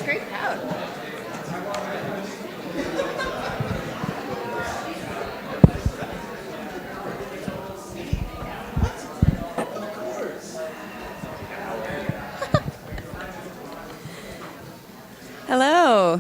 It's a great crowd. Hello.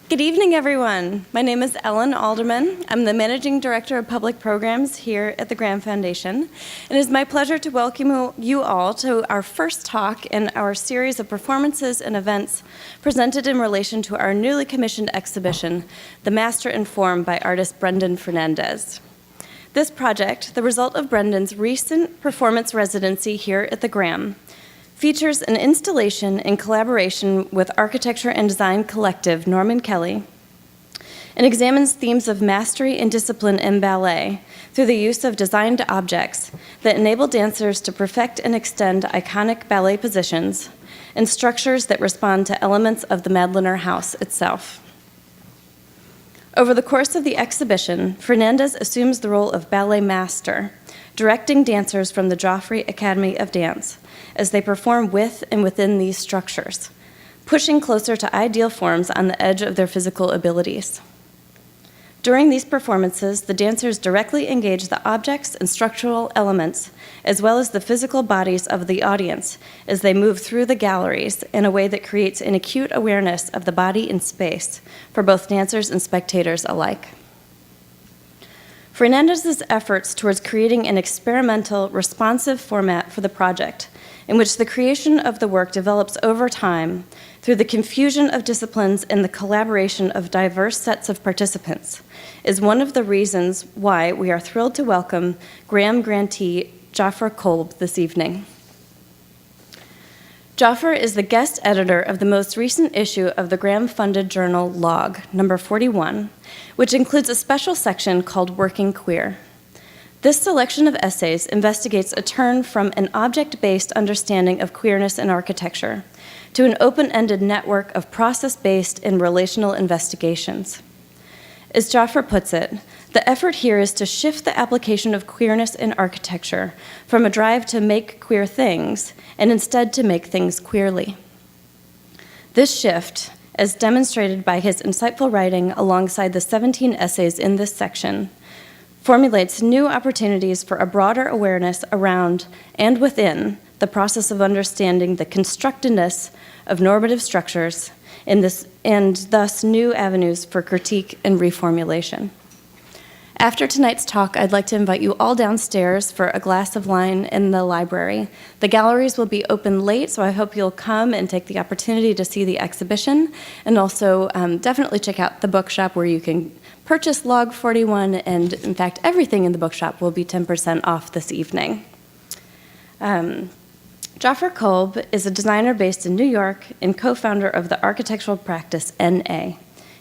Good evening, everyone. My name is Ellen Alderman. I'm the Managing Director of Public Programs here at the Graham Foundation. And it is my pleasure to welcome you all to our first talk in our series of performances and events presented in relation to our newly commissioned exhibition, The Master in Form by artist Brendan Fernandes. This project, the result of Brendan's recent performance residency here at the Graham, features an installation in collaboration with architecture and design collective Norman Kelly, and examines themes of mastery and discipline in ballet through the use of designed objects that enable dancers to perfect and extend iconic ballet positions and structures that respond to elements of the Madlener House itself. Over the course of the exhibition, Fernandes assumes the role of ballet master, directing dancers from the Joffrey Academy of Dance as they perform with and within these structures, pushing closer to ideal forms on the edge of their physical abilities. During these performances, the dancers directly engage the objects and structural elements, as well as the physical bodies of the audience as they move through the galleries in a way that creates an acute awareness of the body and space for both dancers and spectators alike. Fernandes's efforts towards creating an experimental, responsive format for the project, in which the creation of the work develops over time through the confusion of disciplines and the collaboration of diverse sets of participants, is one of the reasons why we are thrilled to welcome Graham grantee Jaffer Kolb this evening. Jaffer is the guest editor of the most recent issue of the Graham-funded journal Log, number 41, which includes a special section called Working Queer. This selection of essays investigates a turn from an object-based understanding of queerness in architecture to an open-ended network of process-based and relational investigations. As Jaffer puts it, the effort here is to shift the application of queerness in architecture from a drive to make queer things and instead to make things queerly. This shift, as demonstrated by his insightful writing alongside the 17 essays in this section, formulates new opportunities for a broader awareness around and within the process of understanding the constructedness of normative structures and thus new avenues for critique and reformulation. After tonight's talk, I'd like to invite you all downstairs for a glass of wine in the library. The galleries will be open late, so I hope you'll come and take the opportunity to see the exhibition, and also definitely check out the bookshop where you can purchase Log 41, and in fact, everything in the bookshop will be 10% off this evening. Jaffer Kolb is a designer based in New York and co-founder of the architectural practice NA.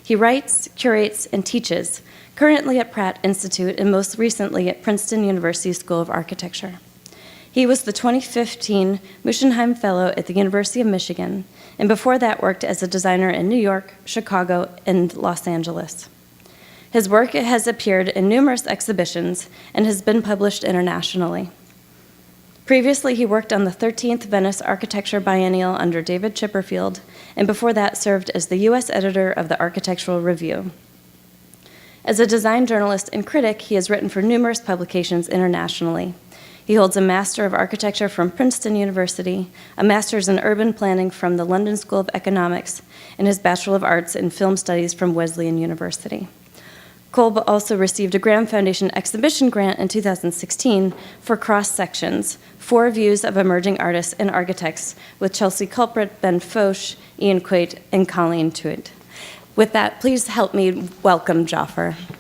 He writes, curates, and teaches, currently at Pratt Institute and most recently at Princeton University School of Architecture. He was the 2015 Muschenheim Fellow at the University of Michigan, and before that worked as a designer in New York, Chicago, and Los Angeles. His work has appeared in numerous exhibitions and has been published internationally. Previously, he worked on the 13th Venice Architecture Biennial under David Chipperfield, and before that served as the U.S. editor of the Architectural Review. As a design journalist and critic, he has written for numerous publications internationally. He holds a Master of Architecture from Princeton University, a Master's in Urban Planning from the London School of Economics, and his Bachelor of Arts in Film Studies from Wesleyan University. Kolb also received a Graham Foundation exhibition grant in 2016 for Cross Sections, 4 Views of Emerging Artists and Architects with Chelsea Culprit, Ben Foch, Ian Quaid, and Colleen Tuit. With that, please help me welcome Jaffer. Thank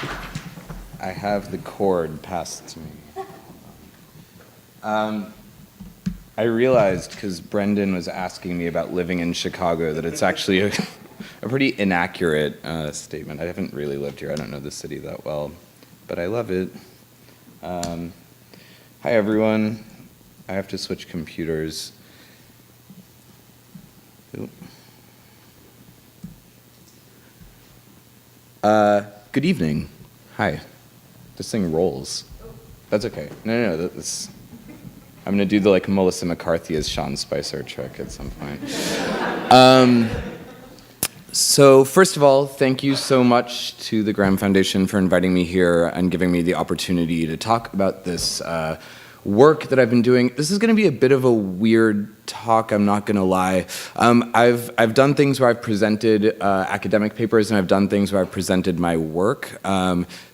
you. I have the cord passed to me. I realized, because Brendan was asking me about living in Chicago, that it's actually a pretty inaccurate statement. I haven't really lived here. I don't know the city that well, but I love it. Hi, everyone. I have to switch computers. Good evening. Hi. This thing rolls. That's okay. No, that's... I'm going to do the like Melissa McCarthy as Sean Spicer trick at some point. So first of all, thank you so much to the Graham Foundation for inviting me here and giving me the opportunity to talk about this work that I've been doing. This is going to be a bit of a weird talk, I'm not going to lie. I've done things where I've presented academic papers, and I've done things where I've presented my work.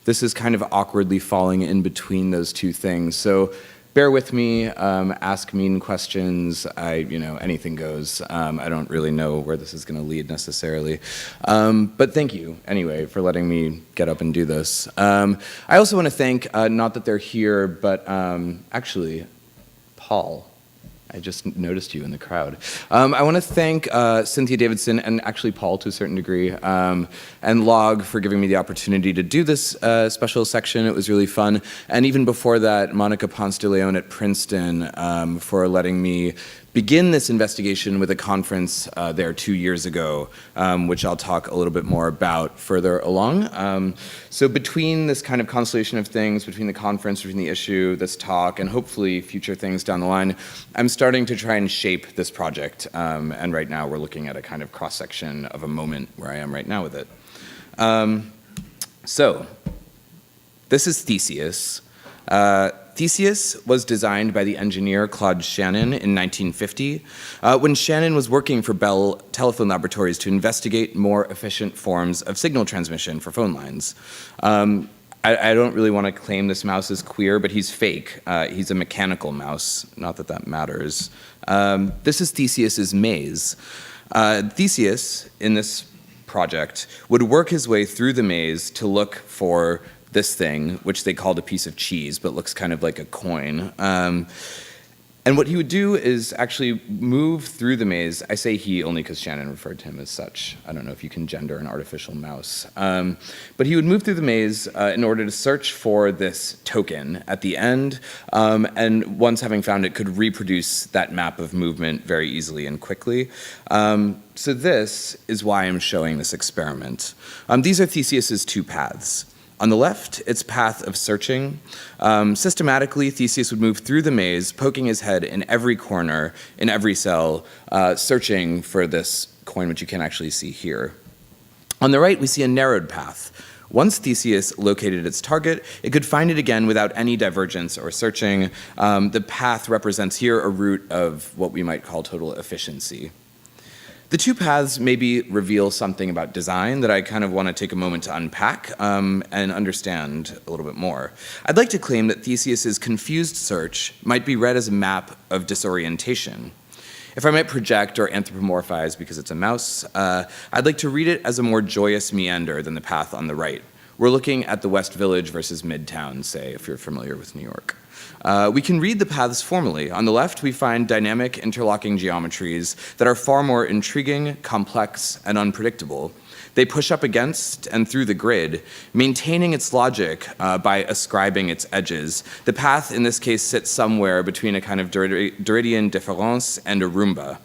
This is kind of awkwardly falling in between those two things. So bear with me, ask mean questions, anything goes. I don't really know where this is gonna lead necessarily. But thank you, anyway, for letting me get up and do this. I also wanna thank, not that they're here, but actually, Paul. I just noticed you in the crowd. I want to thank Cynthia Davidson and actually Paul to a certain degree, and Log for giving me the opportunity to do this special section. It was really fun. And even before that, Monica Ponce de Leon at Princeton for letting me begin this investigation with a conference there 2 years ago, which I'll talk a little bit more about further along. So between this kind of constellation of things, between the conference, between the issue, this talk, and hopefully future things down the line, I'm starting to try and shape this project. And right now we're looking at a kind of cross-section of a moment where I am right now with it. So this is Theseus. Theseus was designed by the engineer Claude Shannon in 1950, when Shannon was working for Bell Telephone Laboratories to investigate more efficient forms of signal transmission for phone lines. I don't really want to claim this mouse is queer, but he's fake. He's a mechanical mouse, not that that matters. This is Theseus's maze. Theseus, in this project, would work his way through the maze to look for this thing, which they called a piece of cheese, but looks kind of like a coin. And what he would do is actually move through the maze. I say he only because Shannon referred to him as such. I don't know if you can gender an artificial mouse. But he would move through the maze in order to search for this token at the end, and once having found it, could reproduce that map of movement very easily and quickly. So this is why I'm showing this experiment. These are Theseus's two paths. On the left, it's path of searching. Systematically, Theseus would move through the maze, poking his head in every corner, in every cell, searching for this coin, which you can actually see here. On the right, we see a narrowed path. Once Theseus located its target, it could find it again without any divergence or searching. The path represents here a root of what we might call total efficiency. The two paths maybe reveal something about design that I kind of want to take a moment to unpack and understand a little bit more. I'd like to claim that Theseus's confused search might be read as a map of disorientation. If I might project or anthropomorphize because it's a mouse, I'd like to read it as a more joyous meander than the path on the right. We're looking at the West Village versus Midtown, say, if you're familiar with New York. We can read the paths formally. On the left, we find dynamic interlocking geometries that are far more intriguing, complex, and unpredictable. They push up against and through the grid, maintaining its logic by ascribing its edges. The path, in this case, sits somewhere between a kind of Derridian difference and a Roomba,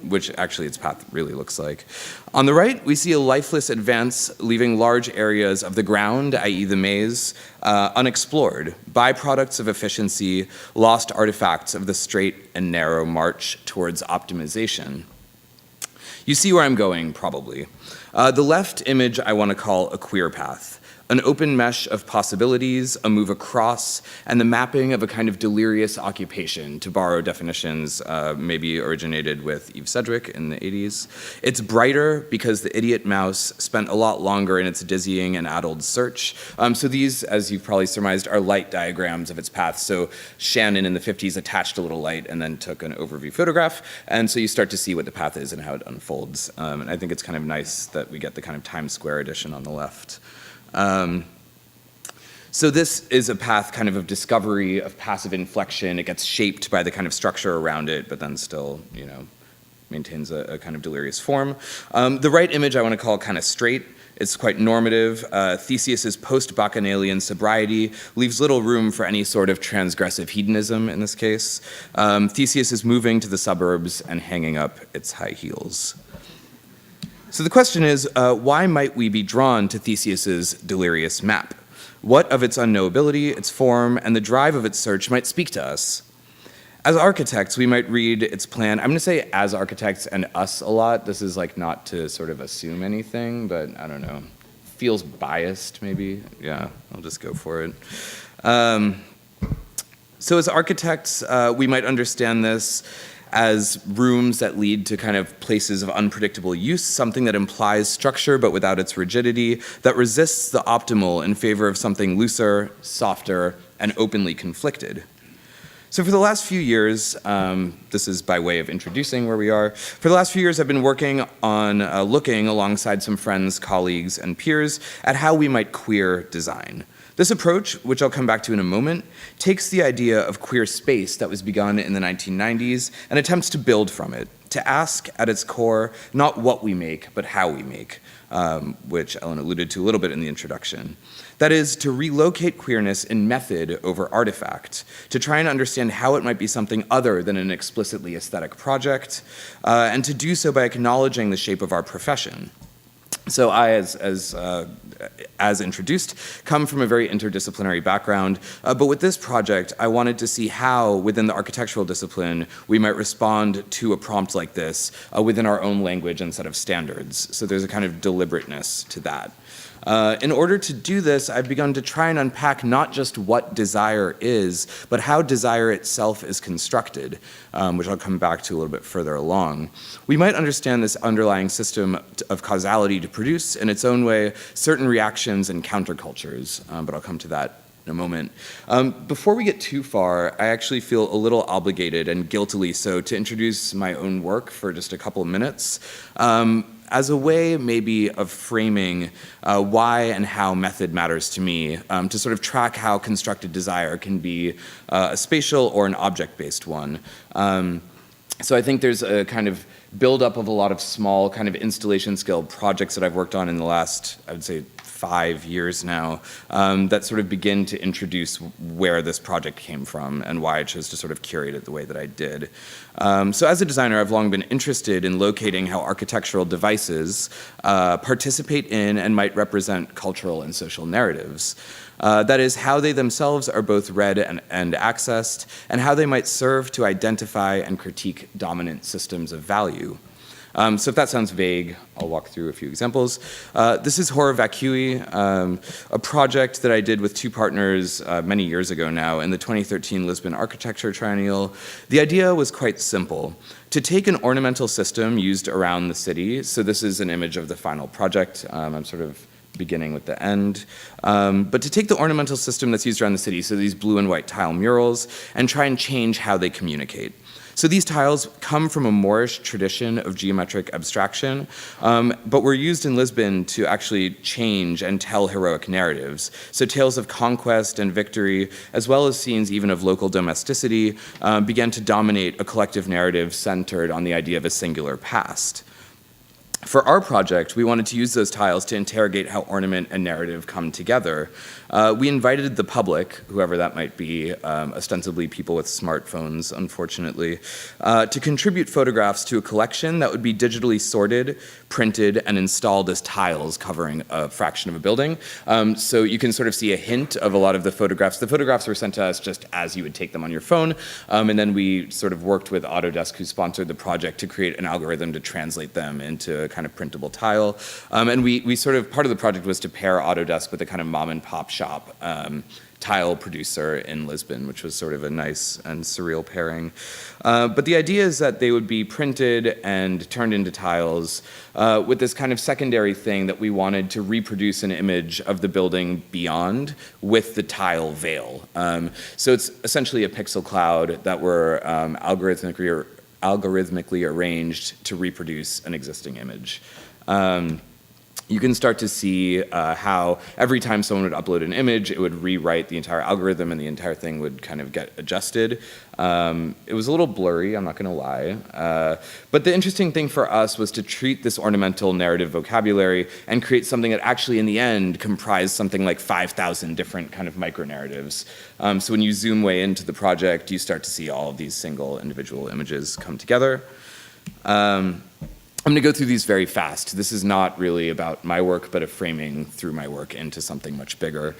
which actually its path really looks like. On the right, we see a lifeless advance, leaving large areas of the ground, i.e. the maze, unexplored, byproducts of efficiency, lost artifacts of the straight and narrow march towards optimization. You see where I'm going, probably. The left image I want to call a queer path. An open mesh of possibilities, a move across, and the mapping of a kind of delirious occupation, to borrow definitions maybe originated with Eve Sedgwick in the 80s. It's brighter because the idiot mouse spent a lot longer in its dizzying and addled search. So these, as you've probably surmised, are light diagrams of its path. So Shannon in the 50s attached a little light and then took an overview photograph. And so you start to see what the path is and how it unfolds. And I think it's kind of nice that we get the kind of Times Square edition on the left. So this is a path kind of discovery, of passive inflection. It gets shaped by the kind of structure around it, but then still, maintains a kind of delirious form. The right image I want to call kind of straight. It's quite normative. Theseus's post-bacchanalian sobriety leaves little room for any sort of transgressive hedonism in this case. Theseus is moving to the suburbs and hanging up its high heels. So the question is, why might we be drawn to Theseus's delirious map? What of its unknowability, its form, and the drive of its search might speak to us? As architects, we might read its plan. I'm going to say as architects and us a lot. This is like not to sort of assume anything, but I don't know. Feels biased, maybe. Yeah, I'll just go for it. So as architects, we might understand this as rooms that lead to kind of places of unpredictable use, something that implies structure but without its rigidity, that resists the optimal in favor of something looser, softer, and openly conflicted. So for the last few years, this is by way of introducing where we are, for the last few years I've been working on looking alongside some friends, colleagues, and peers at how we might queer design. This approach, which I'll come back to in a moment, takes the idea of queer space that was begun in the 1990s and attempts to build from it, to ask at its core not what we make, but how we make, which Ellen alluded to a little bit in the introduction. That is, to relocate queerness in method over artifact, to try and understand how it might be something other than an explicitly aesthetic project, and to do so by acknowledging the shape of our profession. So I, as introduced, come from a very interdisciplinary background, but with this project, I wanted to see how, within the architectural discipline, we might respond to a prompt like this within our own language and set of standards. So there's a kind of deliberateness to that. In order to do this, I've begun to try and unpack not just what desire is, but how desire itself is constructed, which I'll come back to a little bit further along. We might understand this underlying system of causality to produce, in its own way, certain reactions and countercultures, but I'll come to that in a moment. Before we get too far, I actually feel a little obligated, and guiltily so, to introduce my own work for just a couple of minutes. As a way maybe of framing why and how method matters to me, to sort of track how constructed desire can be a spatial or an object-based one. So I think there's a kind of buildup of a lot of small kind of installation scale projects that I've worked on in the last, I would say, 5 years now, that sort of begin to introduce where this project came from and why I chose to sort of curate it the way that I did. So as a designer, I've long been interested in locating how architectural devices participate in and might represent cultural and social narratives. That is, how they themselves are both read and accessed, and how they might serve to identify and critique dominant systems of value. So if that sounds vague, I'll walk through a few examples. This is Horror Vacui, a project that I did with two partners many years ago now in the 2013 Lisbon Architecture Triennial. The idea was quite simple: to take an ornamental system used around the city. So this is an image of the final project. I'm sort of beginning with the end. But to take the ornamental system that's used around the city, so these blue and white tile murals, and try and change how they communicate. So these tiles come from a Moorish tradition of geometric abstraction, but were used in Lisbon to actually change and tell heroic narratives. So tales of conquest and victory, as well as scenes even of local domesticity, began to dominate a collective narrative centered on the idea of a singular past. For our project, we wanted to use those tiles to interrogate how ornament and narrative come together. We invited the public, whoever that might be, ostensibly people with smartphones, unfortunately, to contribute photographs to a collection that would be digitally sorted, printed, and installed as tiles covering a fraction of a building. So you can sort of see a hint of a lot of the photographs. The photographs were sent to us just as you would take them on your phone, and then we sort of worked with Autodesk, who sponsored the project, to create an algorithm to translate them into a kind of printable tile. And we sort of, part of the project was to pair Autodesk with a kind of mom and pop shop tile producer in Lisbon, which was sort of a nice and surreal pairing. But the idea is that they would be printed and turned into tiles with this kind of secondary thing that we wanted to reproduce an image of the building beyond with the tile veil. So it's essentially a pixel cloud that were algorithmically arranged to reproduce an existing image. You can start to see how every time someone would upload an image, it would rewrite the entire algorithm and the entire thing would kind of get adjusted. It was a little blurry, I'm not gonna lie. But the interesting thing for us was to treat this ornamental narrative vocabulary and create something that actually in the end comprised something like 5,000 different kind of micro-narratives. So when you zoom way into the project, you start to see all of these single individual images come together. I'm going to go through these very fast. This is not really about my work, but a framing through my work into something much bigger.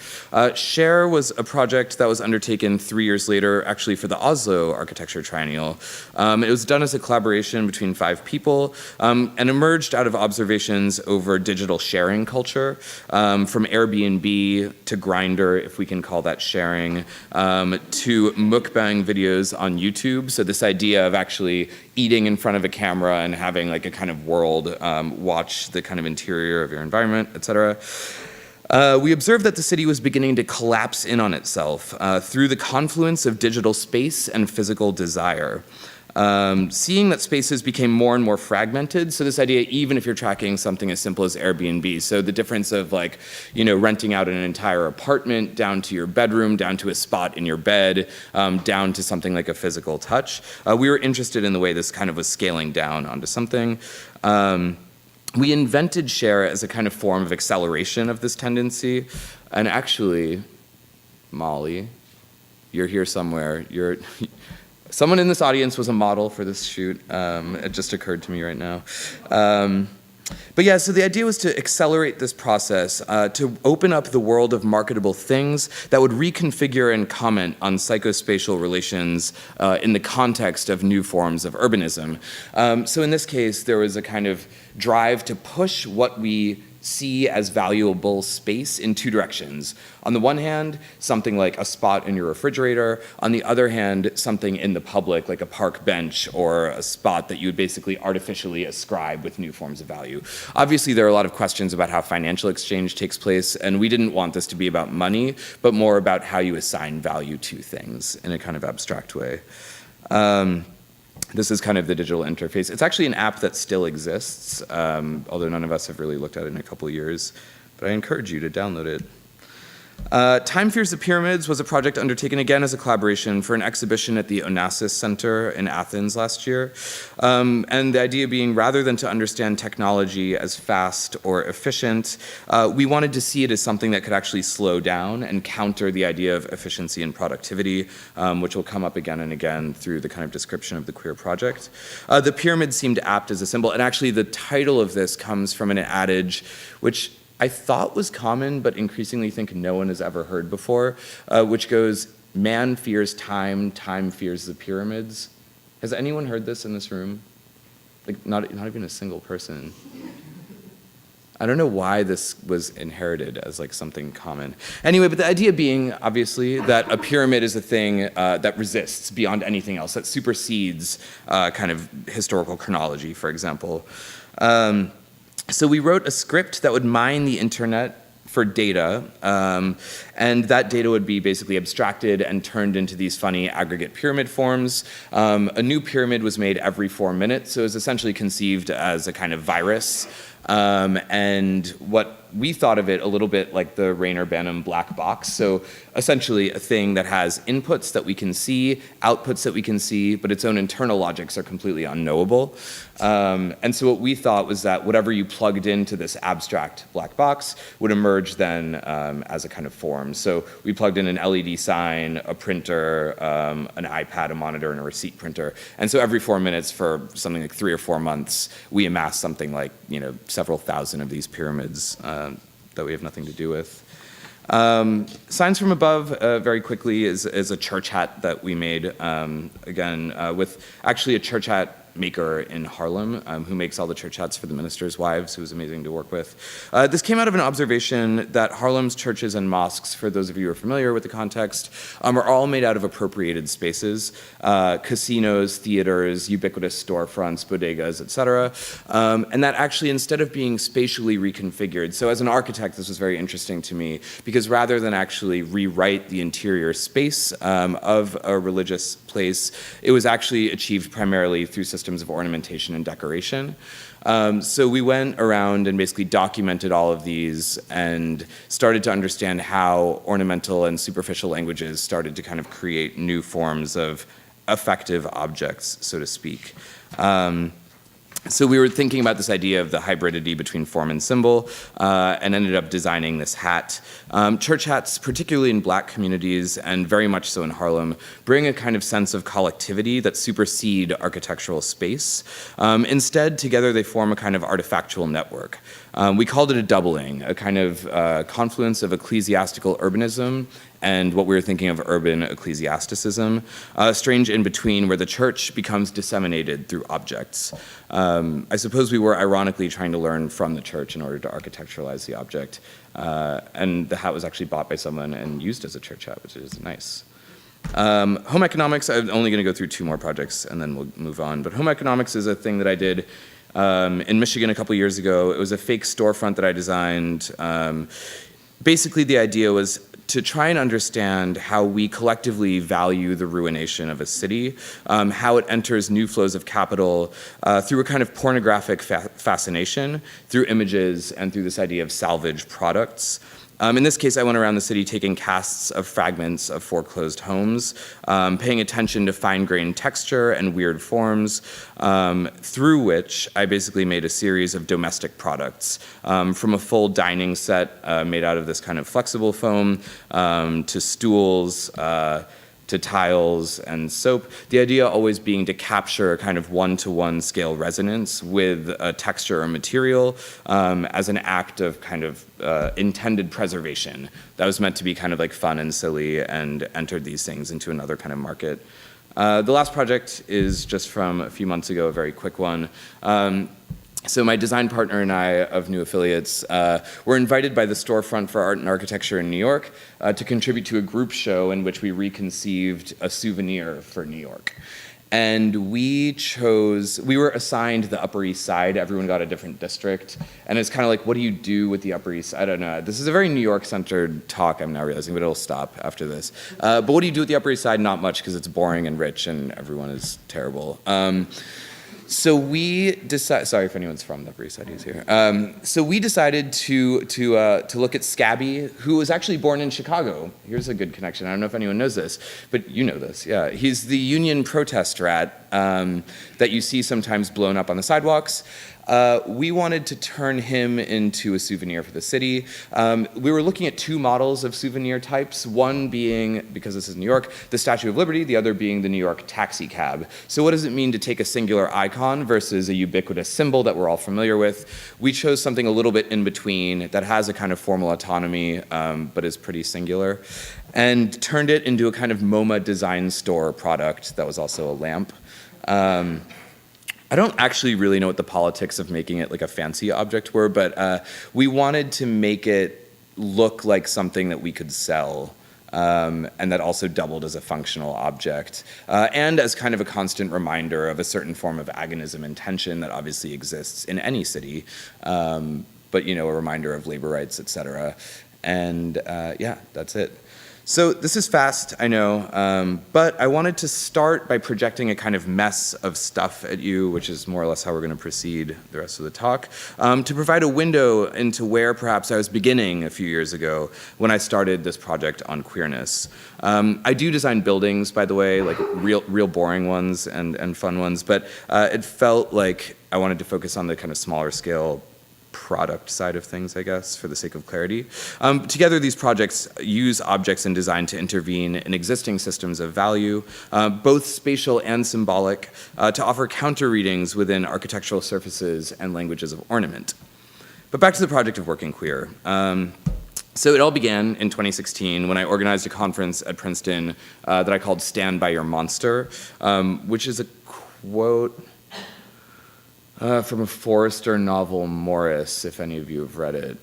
Share was a project that was undertaken 3 years later, actually for the Oslo Architecture Triennial. It was done as a collaboration between 5 people and emerged out of observations over digital sharing culture, from Airbnb to Grindr, if we can call that sharing, to mukbang videos on YouTube. So this idea of actually eating in front of a camera and having like a kind of world watch the kind of interior of your environment, etc. We observed that the city was beginning to collapse in on itself through the confluence of digital space and physical desire. Seeing that spaces became more and more fragmented. So this idea, even if you're tracking something as simple as Airbnb, so the difference of like, renting out an entire apartment down to your bedroom, down to a spot in your bed, down to something like a physical touch. We were interested in the way this kind of was scaling down onto something. We invented share as a kind of form of acceleration of this tendency. And actually, Molly, you're here somewhere. Someone in this audience was a model for this shoot. It just occurred to me right now. But yeah, so the idea was to accelerate this process, to open up the world of marketable things that would reconfigure and comment on psychospatial relations in the context of new forms of urbanism. So in this case, there was a kind of drive to push what we see as valuable space in 2 directions. On the one hand, something like a spot in your refrigerator. On the other hand, something in the public, like a park bench or a spot that you would basically artificially ascribe with new forms of value. Obviously, there are a lot of questions about how financial exchange takes place, and we didn't want this to be about money, but more about how you assign value to things in a kind of abstract way. This is kind of the digital interface. It's actually an app that still exists, although none of us have really looked at it in a couple of years, but I encourage you to download it. Time Fears the Pyramids was a project undertaken again as a collaboration for an exhibition at the Onassis Center in Athens last year. And the idea being, rather than to understand technology as fast or efficient, we wanted to see it as something that could actually slow down and counter the idea of efficiency and productivity, which will come up again and again through the kind of description of the queer project. The pyramid seemed apt as a symbol, and actually the title of this comes from an adage which I thought was common, but increasingly think no one has ever heard before, which goes, man fears time, time fears the pyramids. Has anyone heard this in this room? Like, not even a single person. I don't know why this was inherited as like something common. Anyway, but the idea being, obviously, that a pyramid is a thing that resists beyond anything else, that supersedes kind of historical chronology, for example. So we wrote a script that would mine the internet for data, and that data would be basically abstracted and turned into these funny aggregate pyramid forms. A new pyramid was made every 4 minutes, so it was essentially conceived as a kind of virus. And what we thought of it a little bit like the Rayner-Banham black box. So essentially a thing that has inputs that we can see, outputs that we can see, but its own internal logics are completely unknowable. And so what we thought was that whatever you plugged into this abstract black box would emerge then as a kind of form. So we plugged in an LED sign, a printer, an iPad, a monitor, and a receipt printer. And so every 4 minutes for something like 3 or 4 months, we amassed something like, several thousand of these pyramids that we have nothing to do with. Signs from Above, very quickly, is a church hat that we made, again, with actually a church hat maker in Harlem who makes all the church hats for the ministers' wives, who was amazing to work with. This came out of an observation that Harlem's churches and mosques, for those of you who are familiar with the context, are all made out of appropriated spaces, casinos, theaters, ubiquitous storefronts, bodegas, etc. And that actually, instead of being spatially reconfigured, so as an architect, this was very interesting to me, because rather than actually rewrite the interior space of a religious place, it was actually achieved primarily through systems of ornamentation and decoration. So we went around and basically documented all of these and started to understand how ornamental and superficial languages started to kind of create new forms of effective objects, so to speak. So we were thinking about this idea of the hybridity between form and symbol, and ended up designing this hat. Church hats, particularly in Black communities, and very much so in Harlem, bring a kind of sense of collectivity that supersede architectural space. Instead, together they form a kind of artifactual network. We called it a doubling, a kind of confluence of ecclesiastical urbanism and what we were thinking of urban ecclesiasticism, a strange in-between where the church becomes disseminated through objects. I suppose we were ironically trying to learn from the church in order to architecturalize the object, and the hat was actually bought by someone and used as a church hat, which is nice. Home economics, I'm only gonna go through 2 more projects and then we'll move on, but home economics is a thing that I did in Michigan a couple years ago. It was a fake storefront that I designed. Basically, the idea was to try and understand how we collectively value the ruination of a city, how it enters new flows of capital through a kind of pornographic fascination, through images, and through this idea of salvage products. In this case, I went around the city taking casts of fragments of foreclosed homes, paying attention to fine-grained texture and weird forms, through which I basically made a series of domestic products, from a full dining set made out of this kind of flexible foam, to stools, to tiles and soap. The idea always being to capture a kind of one-to-one scale resonance with a texture or material as an act of kind of intended preservation. That was meant to be kind of like fun and silly and entered these things into another kind of market. The last project is just from a few months ago, a very quick one. So my design partner and I of New Affiliates were invited by the Storefront for Art and Architecture in New York to contribute to a group show in which we reconceived a souvenir for New York. And we were assigned the Upper East Side. Everyone got a different district. And it's kind of like, what do you do with the Upper East Side? I don't know. This is a very New York-centered talk, I'm now realizing, but it'll stop after this. But what do you do with the Upper East Side? Not much, because it's boring and rich and everyone is terrible. So we decided, sorry if anyone's from the Upper East Side who's here. So we decided to look at Scabby, who was actually born in Chicago. Here's a good connection. I don't know if anyone knows this, but you know this, yeah. He's the union protest rat that you see sometimes blown up on the sidewalks. We wanted to turn him into a souvenir for the city. We were looking at 2 models of souvenir types, one being, because this is New York, the Statue of Liberty, the other being the New York taxi cab. So what does it mean to take a singular icon versus a ubiquitous symbol that we're all familiar with? We chose something a little bit in between that has a kind of formal autonomy, but is pretty singular, and turned it into a kind of MoMA design store product that was also a lamp. I don't actually really know what the politics of making it like a fancy object were, but we wanted to make it look like something that we could sell, and that also doubled as a functional object, and as kind of a constant reminder of a certain form of agonism and tension that obviously exists in any city, but a reminder of labor rights, et cetera. And yeah, that's it. So this is fast, I know, but I wanted to start by projecting a kind of mess of stuff at you, which is more or less how we're going to proceed the rest of the talk, to provide a window into where perhaps I was beginning a few years ago when I started this project on queerness. I do design buildings, by the way, like real boring ones and fun ones, but it felt like I wanted to focus on the kind of smaller scale product side of things, I guess, for the sake of clarity. Together, these projects use objects in design to intervene in existing systems of value, both spatial and symbolic, to offer counter readings within architectural surfaces and languages of ornament. But back to the project of working queer. So it all began in 2016 when I organized a conference at Princeton that I called Stand By Your Monster, which is a quote from a Forrester novel, Morris, if any of you have read it.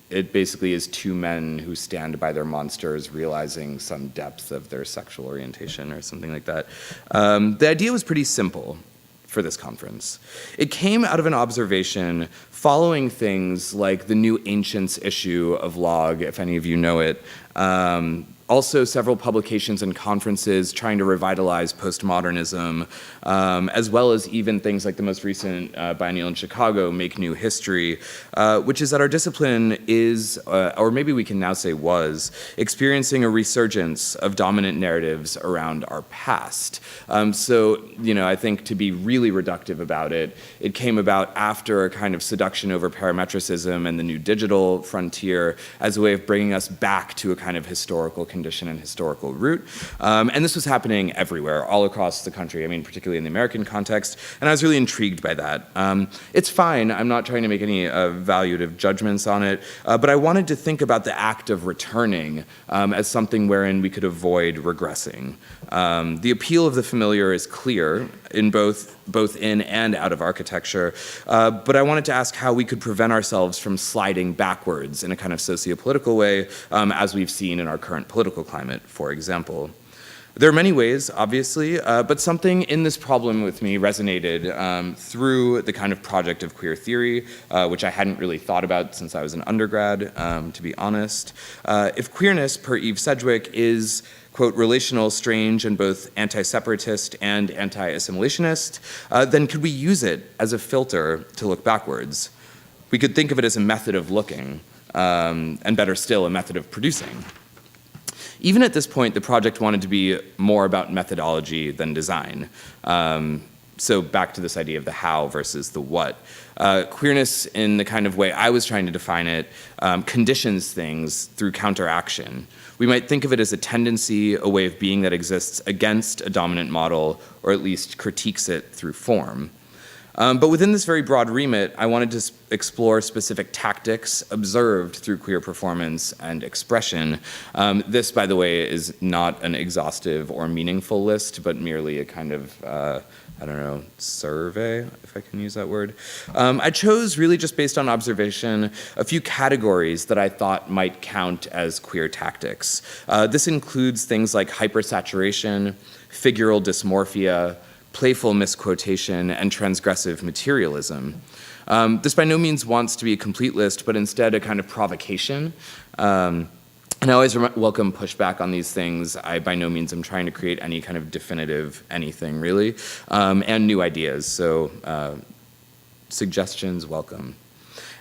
It basically is 2 men who stand by their monsters realizing some depth of their sexual orientation or something like that. The idea was pretty simple for this conference. It came out of an observation following things like the new Ancients issue of Log, if any of you know it, Also several publications and conferences trying to revitalize postmodernism, as well as even things like the most recent biennial in Chicago, Make New History, which is that our discipline is, or maybe we can now say was, experiencing a resurgence of dominant narratives around our past. So, I think to be really reductive about it, it came about after a kind of seduction over parametricism and the new digital frontier as a way of bringing us back to a kind of historical condition and historical root. And this was happening everywhere, all across the country, particularly in the American context, and I was really intrigued by that. It's fine, I'm not trying to make any evaluative judgments on it, but I wanted to think about the act of returning as something wherein we could avoid regressing. The appeal of the familiar is clear in both in and out of architecture, but I wanted to ask how we could prevent ourselves from sliding backwards in a kind of socio-political way, as we've seen in our current political climate, for example. There are many ways, obviously, but something in this problem with me resonated through the kind of project of queer theory, which I hadn't really thought about since I was an undergrad, to be honest. If queerness, per Eve Sedgwick, is, quote, relational, strange, and both anti-separatist and anti-assimilationist, then could we use it as a filter to look backwards? We could think of it as a method of looking, and better still, a method of producing. Even at this point, the project wanted to be more about methodology than design. So back to this idea of the how versus the what. Queerness, in the kind of way I was trying to define it, conditions things through counteraction. We might think of it as a tendency, a way of being that exists against a dominant model, or at least critiques it through form. But within this very broad remit, I wanted to explore specific tactics observed through queer performance and expression. This, by the way, is not an exhaustive or meaningful list, but merely a kind of, survey, if I can use that word. I chose, really just based on observation, a few categories that I thought might count as queer tactics. This includes things like hypersaturation, figural dysmorphia, playful misquotation, and transgressive materialism. This by no means wants to be a complete list, but instead a kind of provocation. And I always welcome pushback on these things. I by no means am trying to create any kind of definitive anything, really, and new ideas. So suggestions, welcome.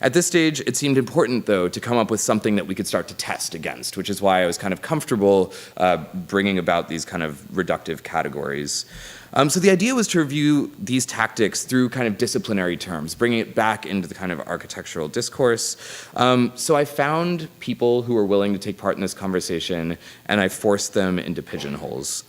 At this stage, it seemed important, though, to come up with something that we could start to test against, which is why I was kind of comfortable bringing about these kind of reductive categories. So the idea was to review these tactics through kind of disciplinary terms, bringing it back into the kind of architectural discourse. So I found people who were willing to take part in this conversation, and I forced them into pigeonholes.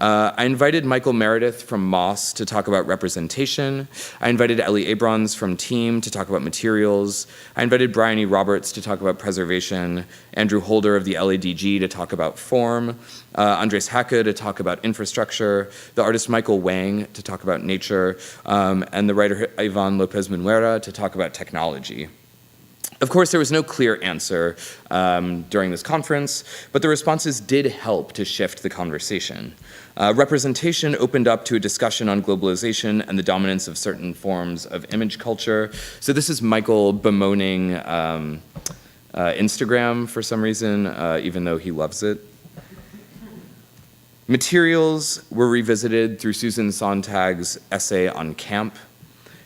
I invited Michael Meredith from Moss to talk about representation. I invited Ellie Abrons from Team to talk about materials. I invited Brian E. Roberts to talk about preservation, Andrew Holder of the LADG to talk about form, Andres Hacke to talk about infrastructure, the artist Michael Wang to talk about nature, and the writer Ivan Lopez Munera to talk about technology. Of course, there was no clear answer during this conference, but the responses did help to shift the conversation. Representation opened up to a discussion on globalization and the dominance of certain forms of image culture. So this is Michael bemoaning Instagram for some reason, even though he loves it. Materials were revisited through Susan Sontag's essay on camp.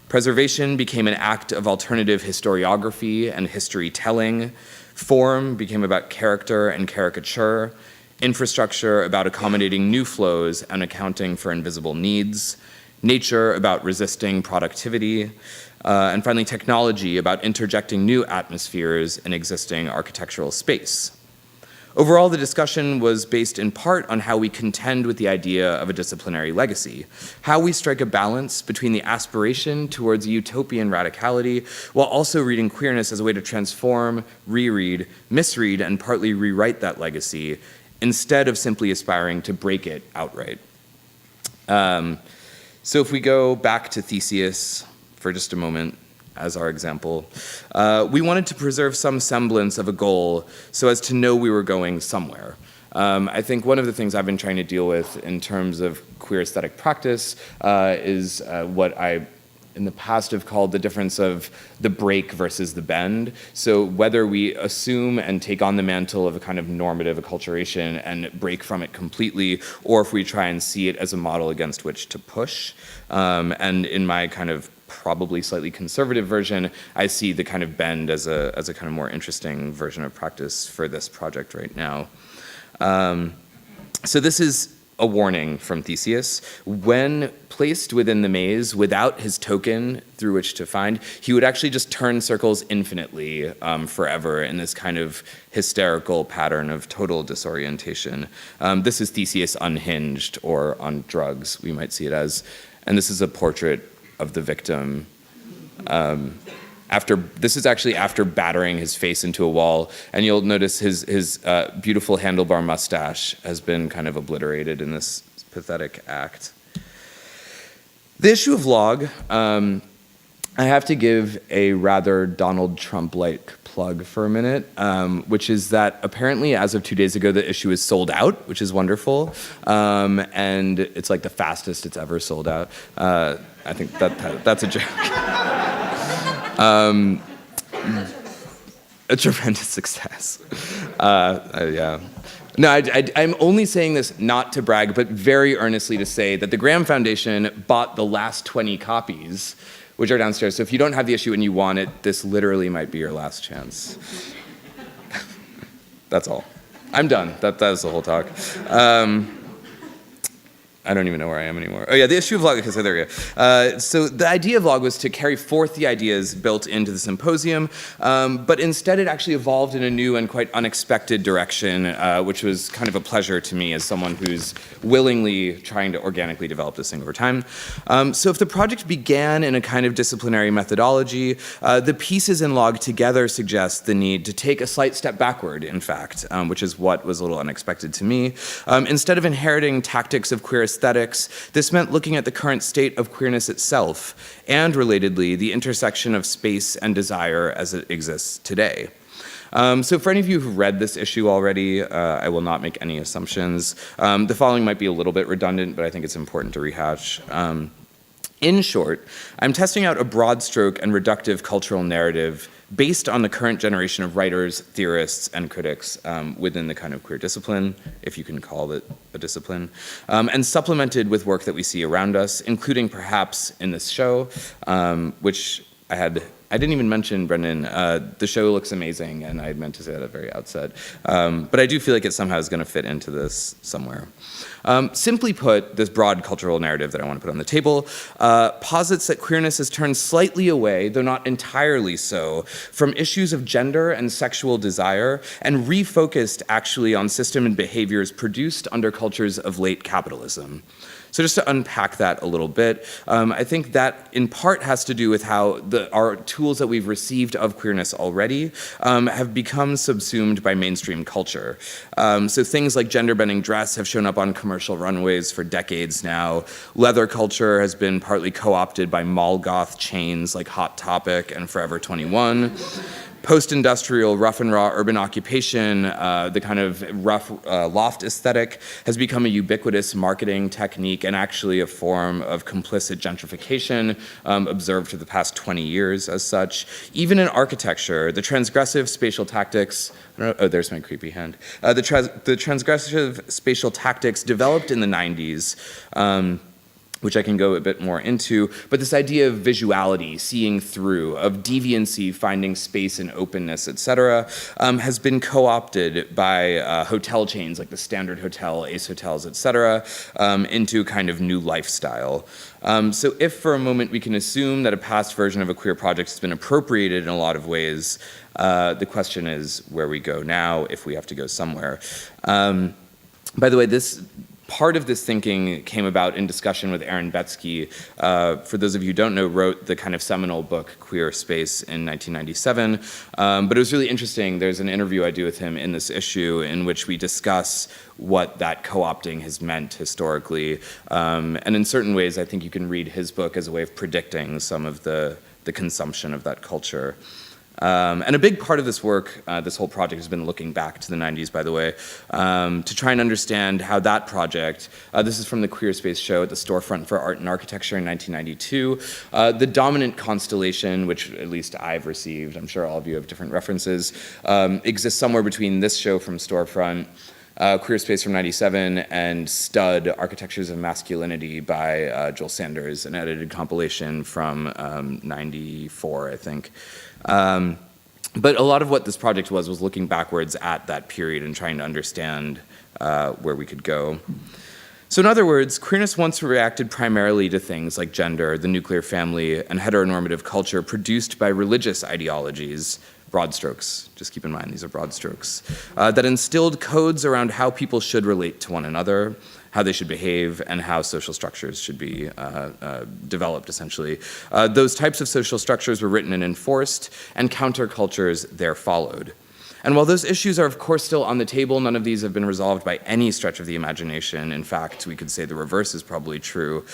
Preservation became an act of alternative historiography and history telling. Form became about character and caricature. Infrastructure about accommodating new flows and accounting for invisible needs. Nature about resisting productivity. And finally, technology about interjecting new atmospheres in existing architectural space. Overall, the discussion was based in part on how we contend with the idea of a disciplinary legacy, how we strike a balance between the aspiration towards a utopian radicality while also reading queerness as a way to transform, reread, misread, and partly rewrite that legacy instead of simply aspiring to break it outright. So if we go back to Theseus for just a moment, as our example, we wanted to preserve some semblance of a goal so as to know we were going somewhere. I think one of the things I've been trying to deal with in terms of queer aesthetic practice is what I in the past have called the difference of the break versus the bend. So whether we assume and take on the mantle of a kind of normative acculturation and break from it completely, or if we try and see it as a model against which to push. And in my kind of probably slightly conservative version, I see the kind of bend as a kind of more interesting version of practice for this project right now. So this is a warning from Theseus. When placed within the maze without his token through which to find, he would actually just turn circles infinitely forever in this kind of hysterical pattern of total disorientation. This is Theseus unhinged, or on drugs, we might see it as. And this is a portrait of the victim. This is actually after battering his face into a wall, and you'll notice his beautiful handlebar mustache has been kind of obliterated in this pathetic act. The issue of log, I have to give a rather Donald Trump-like plug for a minute, which is that apparently as of 2 days ago, the issue is sold out, which is wonderful, and it's like the fastest it's ever sold out. I think that's a joke. A tremendous success. Yeah. No, I'm only saying this not to brag, but very earnestly to say that the Graham Foundation bought the last 20 copies, which are downstairs. So if you don't have the issue and you want it, this literally might be your last chance. That's all. I'm done. That is the whole talk. I don't even know where I am anymore. Oh yeah, the issue of log, okay, so there we go. So the idea of log was to carry forth the ideas built into the symposium, but instead it actually evolved in a new and quite unexpected direction, which was kind of a pleasure to me as someone who's willingly trying to organically develop this thing over time. So if the project began in a kind of disciplinary methodology, the pieces in log together suggest the need to take a slight step backward, in fact, which is what was a little unexpected to me. Instead of inheriting tactics of queer aesthetics, this meant looking at the current state of queerness itself, and relatedly, the intersection of space and desire as it exists today. So for any of you who've read this issue already, I will not make any assumptions. The following might be a little bit redundant, but I think it's important to rehash. In short, I'm testing out a broad stroke and reductive cultural narrative based on the current generation of writers, theorists, and critics within the kind of queer discipline, if you can call it a discipline, and supplemented with work that we see around us, including perhaps in this show, which I didn't even mention, Brendan, the show looks amazing, and I had meant to say that at the very outset. But I do feel like it somehow is gonna fit into this somewhere. Simply put, this broad cultural narrative that I want to put on the table posits that queerness has turned slightly away, though not entirely so, from issues of gender and sexual desire, and refocused actually on system and behaviors produced under cultures of late capitalism. So just to unpack that a little bit, I think that in part has to do with how our tools that we've received of queerness already have become subsumed by mainstream culture. So things like gender-bending dress have shown up on commercial runways for decades now. Leather culture has been partly co-opted by mall goth chains like Hot Topic and Forever 21. Post-industrial, rough and raw urban occupation, the kind of rough loft aesthetic has become a ubiquitous marketing technique and actually a form of complicit gentrification observed for the past 20 years as such. Even in architecture, the transgressive spatial tactics, oh, there's my creepy hand. The transgressive spatial tactics developed in the 90s, which I can go a bit more into, but this idea of visuality, seeing through, of deviancy, finding space and openness, et cetera, has been co-opted by hotel chains like the Standard Hotel, Ace Hotels, et cetera, into kind of new lifestyle. So if for a moment we can assume that a past version of a queer project has been appropriated in a lot of ways, the question is where we go now if we have to go somewhere. By the way, part of this thinking came about in discussion with Aaron Betsky. For those of you who don't know, wrote the kind of seminal book, Queer Space, in 1997. But it was really interesting. There's an interview I do with him in this issue in which we discuss what that co-opting has meant historically. And in certain ways, I think you can read his book as a way of predicting some of the consumption of that culture. And a big part of this work, this whole project has been looking back to the 90s, by the way, to try and understand how that project, this is from the Queer Space show at the Storefront for Art and Architecture in 1992, the dominant constellation, which at least I've received, I'm sure all of you have different references, exists somewhere between this show from Storefront, Queer Space from 97, and Stud, Architectures of Masculinity by Joel Sanders, an edited compilation from 94, I think. But a lot of what this project was looking backwards at that period and trying to understand where we could go. So in other words, queerness once reacted primarily to things like gender, the nuclear family, and heteronormative culture produced by religious ideologies, broad strokes, just keep in mind these are broad strokes, that instilled codes around how people should relate to one another, how they should behave, and how social structures should be developed, essentially. Those types of social structures were written and enforced, and countercultures there followed. And while those issues are, of course, still on the table, none of these have been resolved by any stretch of the imagination. In fact, we could say the reverse is probably true.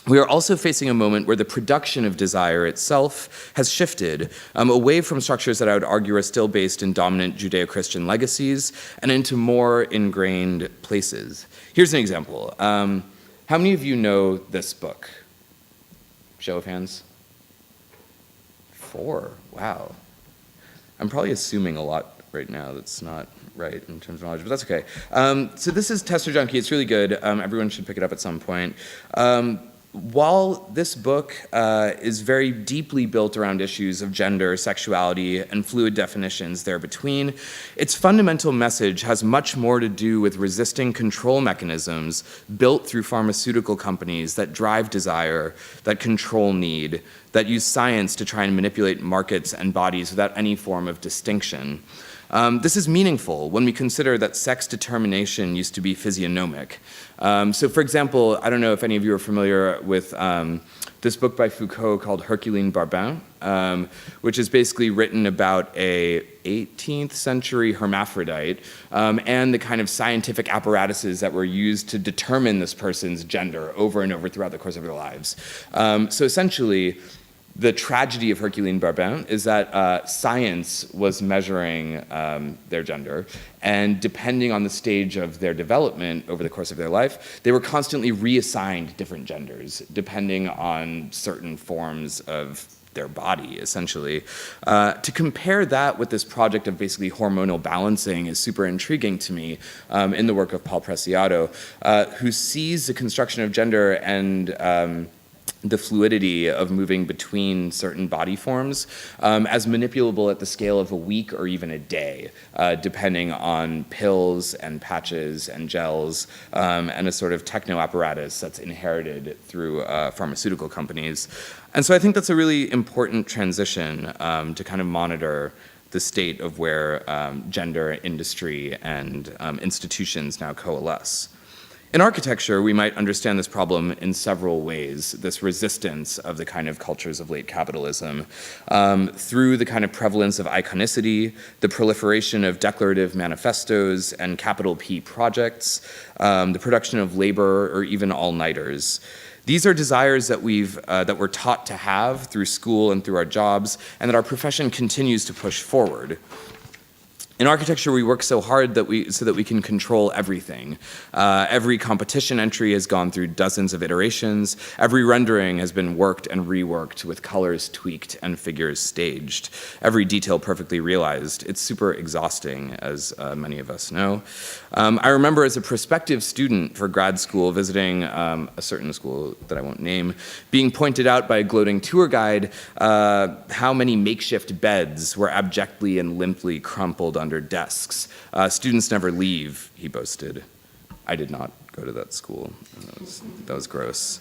We are also facing a moment where the production of desire itself has shifted away from structures that I would argue are still based in dominant Judeo-Christian legacies and into more ingrained places. Here's an example. How many of you know this book? Show of hands. 4, wow. I'm probably assuming a lot right now that's not right in terms of knowledge, but that's okay. So this is Tester Junkie, it's really good. Everyone should pick it up at some point. While this book is very deeply built around issues of gender, sexuality, and fluid definitions there between, its fundamental message has much more to do with resisting control mechanisms built through pharmaceutical companies that drive desire, that control need, that use science to try and manipulate markets and bodies without any form of distinction. This is meaningful when we consider that sex determination used to be physiognomic. So for example, I don't know if any of you are familiar with this book by Foucault called Herculine Barbin, which is basically written about a 18th century hermaphrodite and the kind of scientific apparatuses that were used to determine this person's gender over and over throughout the course of their lives. So essentially, the tragedy of Herculine Barbin is that science was measuring their gender, and depending on the stage of their development over the course of their life, they were constantly reassigned different genders, depending on certain forms of their body, essentially. To compare that with this project of basically hormonal balancing is super intriguing to me in the work of Paul Preciado, who sees the construction of gender and the fluidity of moving between certain body forms as manipulable at the scale of a week or even a day, depending on pills and patches and gels and a sort of techno apparatus that's inherited through pharmaceutical companies. And so I think that's a really important transition to kind of monitor the state of where gender, industry, and institutions now coalesce. In architecture, we might understand this problem in several ways, this resistance of the kind of cultures of late capitalism, through the kind of prevalence of iconicity, the proliferation of declarative manifestos and capital P projects, the production of labor or even all-nighters. These are desires that we're taught to have through school and through our jobs, and that our profession continues to push forward. In architecture, we work so hard so that we can control everything. Every competition entry has gone through dozens of iterations. Every rendering has been worked and reworked with colors tweaked and figures staged. Every detail perfectly realized. It's super exhausting, as many of us know. I remember as a prospective student for grad school visiting a certain school that I won't name, being pointed out by a gloating tour guide how many makeshift beds were abjectly and limply crumpled under desks. Students never leave, he boasted. I did not go to that school. That was gross.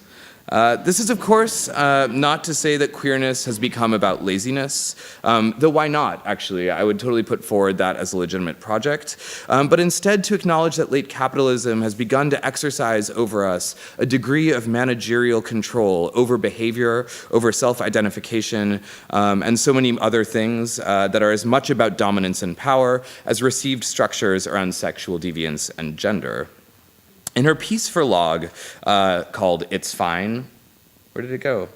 This is, of course, not to say that queerness has become about laziness, though why not, actually? I would totally put forward that as a legitimate project, but instead to acknowledge that late capitalism has begun to exercise over us a degree of managerial control over behavior, over self-identification, and so many other things that are as much about dominance and power as received structures around sexual deviance and gender. In her piece for Log called It's Fine, where did it go?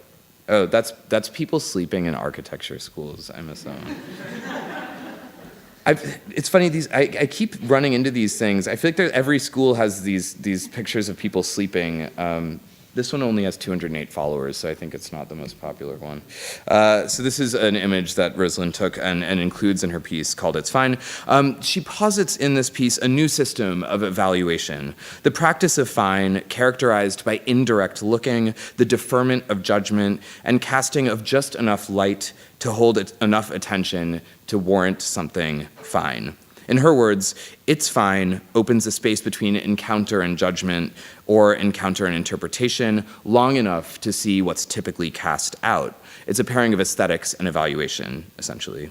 Oh, that's people sleeping in architecture schools. I miss that one. It's funny, I keep running into these things. I feel like every school has these pictures of people sleeping. This one only has 208 followers, so I think it's not the most popular one. So this is an image that Rosalind took and includes in her piece called It's Fine. She posits in this piece a new system of evaluation. The practice of fine, characterized by indirect looking, the deferment of judgment, and casting of just enough light to hold enough attention to warrant something fine. In her words, it's fine opens a space between encounter and judgment, or encounter and interpretation, long enough to see what's typically cast out. It's a pairing of aesthetics and evaluation, essentially.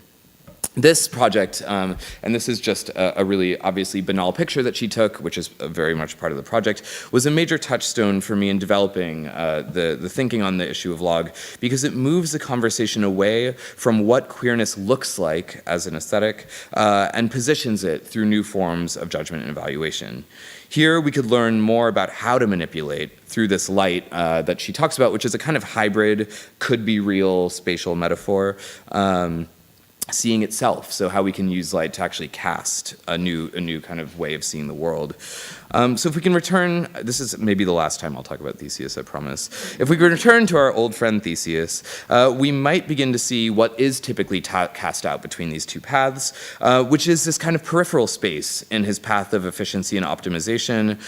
This project, and this is just a really obviously banal picture that she took, which is very much part of the project, was a major touchstone for me in developing the thinking on the issue of log, because it moves the conversation away from what queerness looks like as an aesthetic and positions it through new forms of judgment and evaluation. Here we could learn more about how to manipulate through this light that she talks about, which is a kind of hybrid, could be real spatial metaphor. Seeing itself, so how we can use light to actually cast a new kind of way of seeing the world. So if we can return, this is maybe the last time I'll talk about Theseus, I promise. If we could return to our old friend Theseus, we might begin to see what is typically cast out between these two paths, which is this kind of peripheral space in his path of efficiency and optimization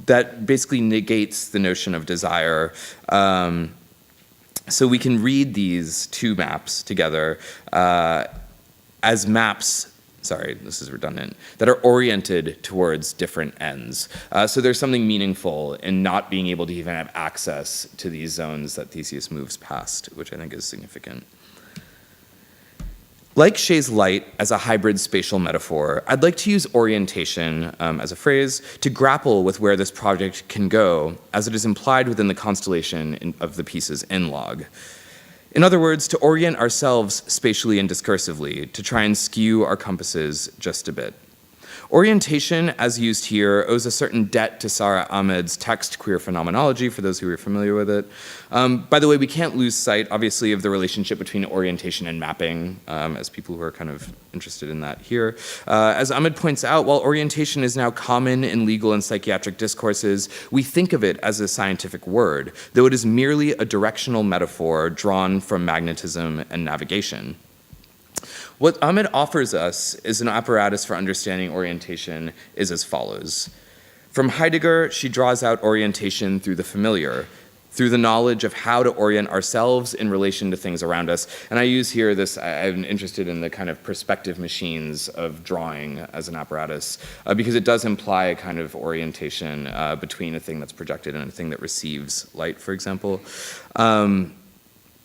that basically negates the notion of desire. So we can read these two maps together as maps, sorry, this is redundant, that are oriented towards different ends. So there's something meaningful in not being able to even have access to these zones that Theseus moves past, which I think is significant. Like Shea's light as a hybrid spatial metaphor, I'd like to use orientation as a phrase to grapple with where this project can go, as it is implied within the constellation of the pieces in log. In other words, to orient ourselves spatially and discursively, to try and skew our compasses just a bit. Orientation, as used here, owes a certain debt to Sara Ahmed's text Queer Phenomenology, for those who are familiar with it. By the way, we can't lose sight, obviously, of the relationship between orientation and mapping, as people who are kind of interested in that here. As Ahmed points out, while orientation is now common in legal and psychiatric discourses, we think of it as a scientific word, though it is merely a directional metaphor drawn from magnetism and navigation. What Ahmed offers us is an apparatus for understanding orientation is as follows. From Heidegger, she draws out orientation through the familiar, through the knowledge of how to orient ourselves in relation to things around us. And I use here this, I'm interested in the kind of perspective machines of drawing as an apparatus, because it does imply a kind of orientation between a thing that's projected and a thing that receives light, for example.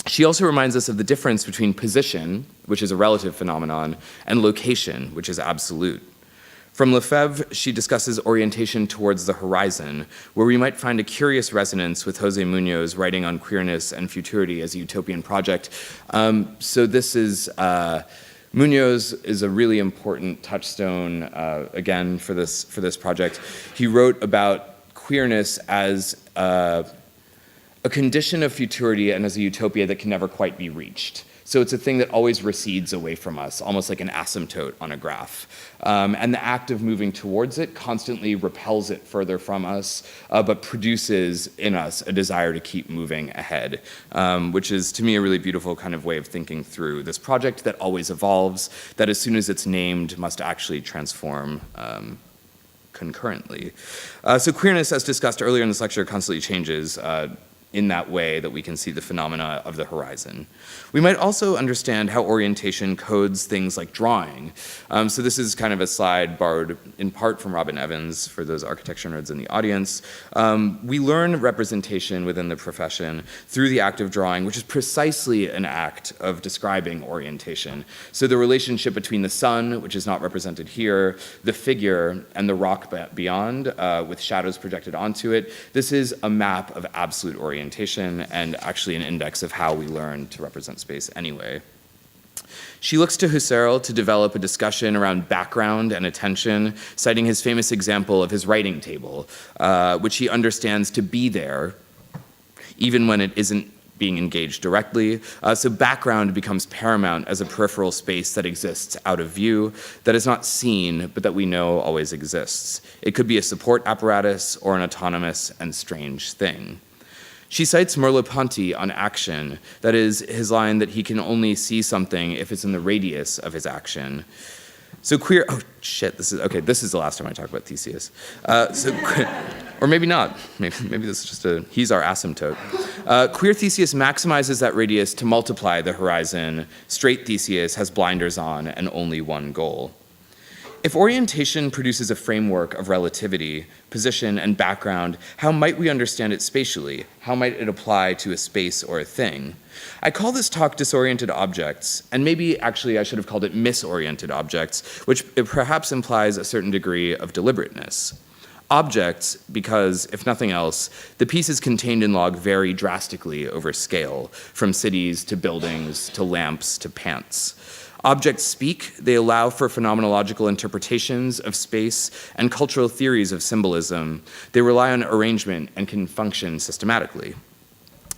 She also reminds us of the difference between position, which is a relative phenomenon, and location, which is absolute. From Lefebvre, she discusses orientation towards the horizon, where we might find a curious resonance with Jose Munoz writing on queerness and futurity as a utopian project. So this is, Munoz is a really important touchstone, again, for this project. He wrote about queerness as a condition of futurity and as a utopia that can never quite be reached. So it's a thing that always recedes away from us, almost like an asymptote on a graph. And the act of moving towards it constantly repels it further from us, but produces in us a desire to keep moving ahead, which is, to me, a really beautiful kind of way of thinking through this project that always evolves, that as soon as it's named must actually transform concurrently. So queerness, as discussed earlier in this lecture, constantly changes in that way that we can see the phenomena of the horizon. We might also understand how orientation codes things like drawing. So this is kind of a slide borrowed in part from Robin Evans for those architecture nerds in the audience. We learn representation within the profession through the act of drawing, which is precisely an act of describing orientation. So the relationship between the sun, which is not represented here, the figure, and the rock beyond, with shadows projected onto it. This is a map of absolute orientation and actually an index of how we learn to represent space anyway. She looks to Husserl to develop a discussion around background and attention, citing his famous example of his writing table, which he understands to be there, even when it isn't being engaged directly. So background becomes paramount as a peripheral space that exists out of view, that is not seen, but that we know always exists. It could be a support apparatus or an autonomous and strange thing. She cites Merleau-Ponty on action, that is, his line that he can only see something if it's in the radius of his action. So queer, oh shit, this is the last time I talk about Theseus. Or maybe not, maybe this is just he's our asymptote. Queer Theseus maximizes that radius to multiply the horizon. Straight Theseus has blinders on and only one goal. If orientation produces a framework of relativity, position, and background, how might we understand it spatially? How might it apply to a space or a thing? I call this talk Disoriented Objects, and maybe actually I should have called it Misoriented Objects, which perhaps implies a certain degree of deliberateness. Objects, because, if nothing else, the pieces contained in log vary drastically over scale, from cities to buildings to lamps to pants. Objects speak, they allow for phenomenological interpretations of space and cultural theories of symbolism. They rely on arrangement and can function systematically.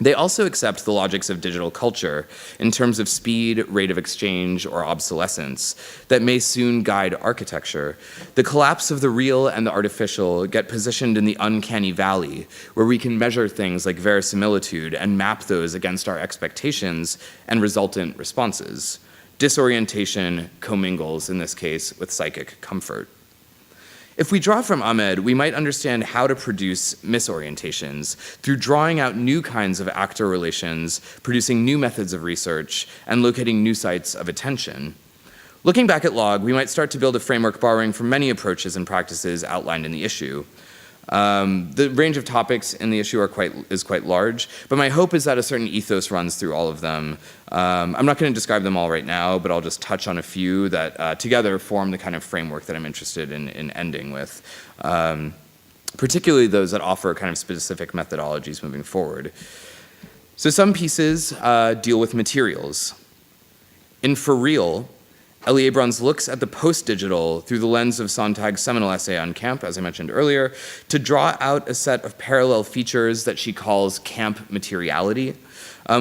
They also accept the logics of digital culture in terms of speed, rate of exchange, or obsolescence that may soon guide architecture. The collapse of the real and the artificial get positioned in the uncanny valley, where we can measure things like verisimilitude and map those against our expectations and resultant responses. Disorientation commingles, in this case, with psychic comfort. If we draw from Ahmed, we might understand how to produce misorientations through drawing out new kinds of actor relations, producing new methods of research, and locating new sites of attention. Looking back at log, we might start to build a framework borrowing from many approaches and practices outlined in the issue. The range of topics in the issue is quite large, but my hope is that a certain ethos runs through all of them. I'm not going to describe them all right now, but I'll just touch on a few that together form the kind of framework that I'm interested in ending with, particularly those that offer kind of specific methodologies moving forward. So some pieces deal with materials. In For Real, Ellie Abrams looks at the post-digital through the lens of Sontag's seminal essay on camp, as I mentioned earlier, to draw out a set of parallel features that she calls camp materiality,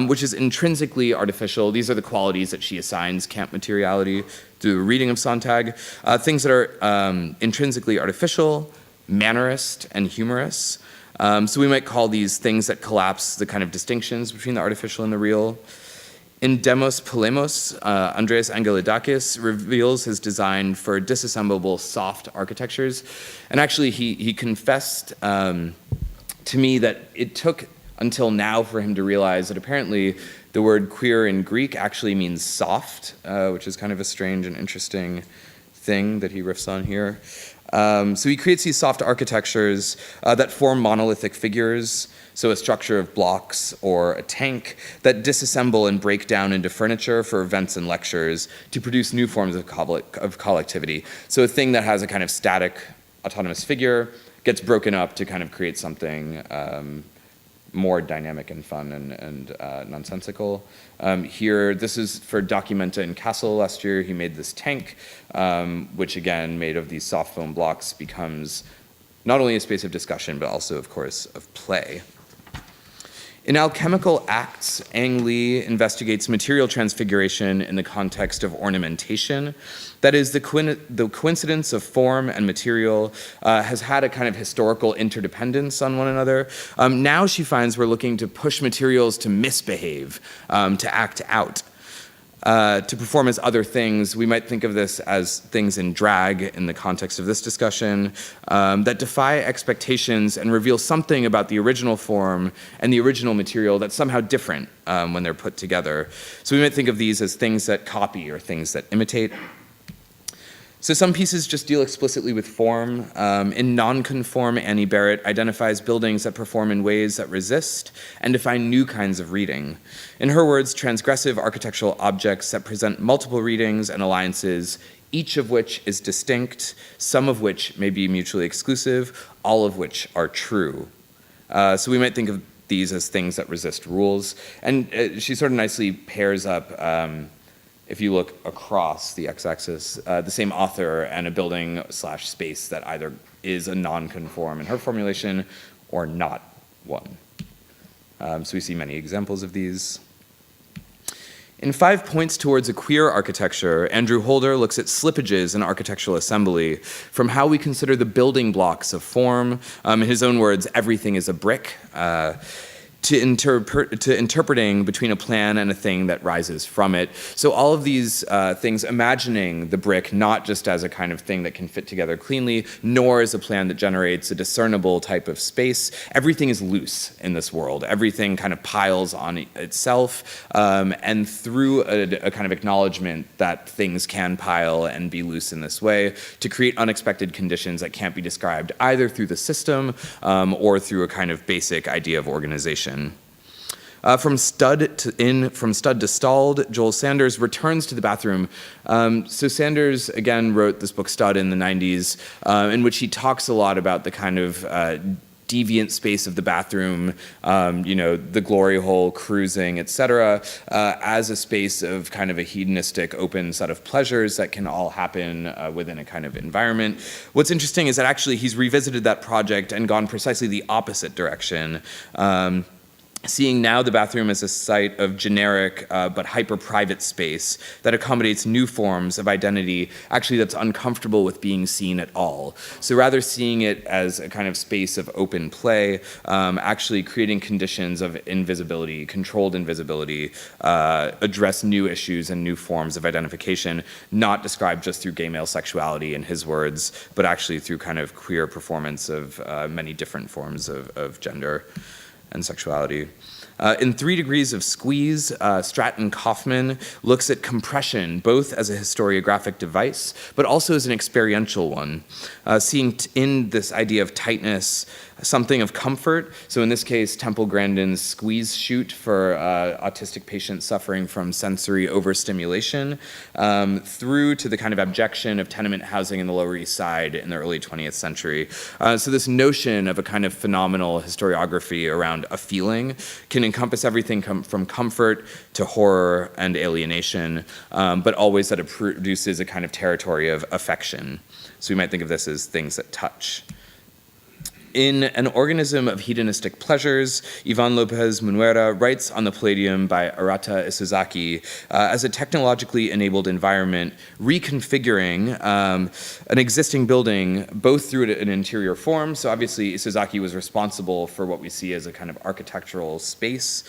which is intrinsically artificial. These are the qualities that she assigns camp materiality through the reading of Sontag. Things that are intrinsically artificial, mannerist, and humorous. So we might call these things that collapse the kind of distinctions between the artificial and the real. In Demos Polemos, Andreas Angelidakis reveals his design for disassemblable soft architectures. And actually, he confessed to me that it took until now for him to realize that apparently the word queer in Greek actually means soft, which is kind of a strange and interesting thing that he riffs on here. So he creates these soft architectures that form monolithic figures, so a structure of blocks or a tank that disassemble and break down into furniture for events and lectures to produce new forms of collectivity. So a thing that has a kind of static autonomous figure gets broken up to kind of create something more dynamic and fun and nonsensical. Here, this is for Documenta in Kassel last year. He made this tank, which again, made of these soft foam blocks, becomes not only a space of discussion, but also, of course, of play. In Alchemical Acts, Ang Lee investigates material transfiguration in the context of ornamentation. That is, the coincidence of form and material has had a kind of historical interdependence on one another. Now she finds we're looking to push materials to misbehave, to act out. To perform as other things. We might think of this as things in drag in the context of this discussion that defy expectations and reveal something about the original form and the original material that's somehow different when they're put together. So we might think of these as things that copy or things that imitate. So some pieces just deal explicitly with form. In Nonconform, Annie Barrett identifies buildings that perform in ways that resist and define new kinds of reading. In her words, transgressive architectural objects that present multiple readings and alliances, each of which is distinct, some of which may be mutually exclusive, all of which are true. So we might think of these as things that resist rules. And she sort of nicely pairs up if you look across the x-axis, the same author and a building / space that either is a non-conform in her formulation or not one. So we see many examples of these. In 5 Points Towards a Queer Architecture, Andrew Holder looks at slippages in architectural assembly from how we consider the building blocks of form. In his own words, everything is a brick. To interpreting between a plan and a thing that rises from it. So all of these things, imagining the brick not just as a kind of thing that can fit together cleanly, nor as a plan that generates a discernible type of space. Everything is loose in this world. Everything kind of piles on itself, and through a kind of acknowledgement that things can pile and be loose in this way, to create unexpected conditions that can't be described either through the system or through a kind of basic idea of organization. From stud to stalled, Joel Sanders returns to the bathroom. So Sanders, again, wrote this book, Stud, in the 90s, in which he talks a lot about the kind of deviant space of the bathroom, the glory hole, cruising, etc., as a space of kind of a hedonistic, open set of pleasures that can all happen within a kind of environment. What's interesting is that actually he's revisited that project and gone precisely the opposite direction. Seeing now the bathroom as a site of generic but hyper-private space that accommodates new forms of identity, actually that's uncomfortable with being seen at all. So rather seeing it as a kind of space of open play, actually creating conditions of invisibility, controlled invisibility, address new issues and new forms of identification, not described just through gay male sexuality in his words, but actually through kind of queer performance of many different forms of gender and sexuality. In 3 Degrees of Squeeze, Stratton Kaufman looks at compression both as a historiographic device, but also as an experiential one, seeing in this idea of tightness something of comfort. So in this case, Temple Grandin's squeeze chute for autistic patients suffering from sensory overstimulation, through to the kind of abjection of tenement housing in the Lower East Side in the early 20th century. So this notion of a kind of phenomenal historiography around a feeling can encompass everything from comfort to horror and alienation, but always that it produces a kind of territory of affection. So we might think of this as things that touch. In An Organism of Hedonistic Pleasures, Ivan Lopez Munuera writes on the Palladium by Arata Isozaki as a technologically enabled environment, reconfiguring an existing building both through an interior form. So obviously Isozaki was responsible for what we see as a kind of architectural space,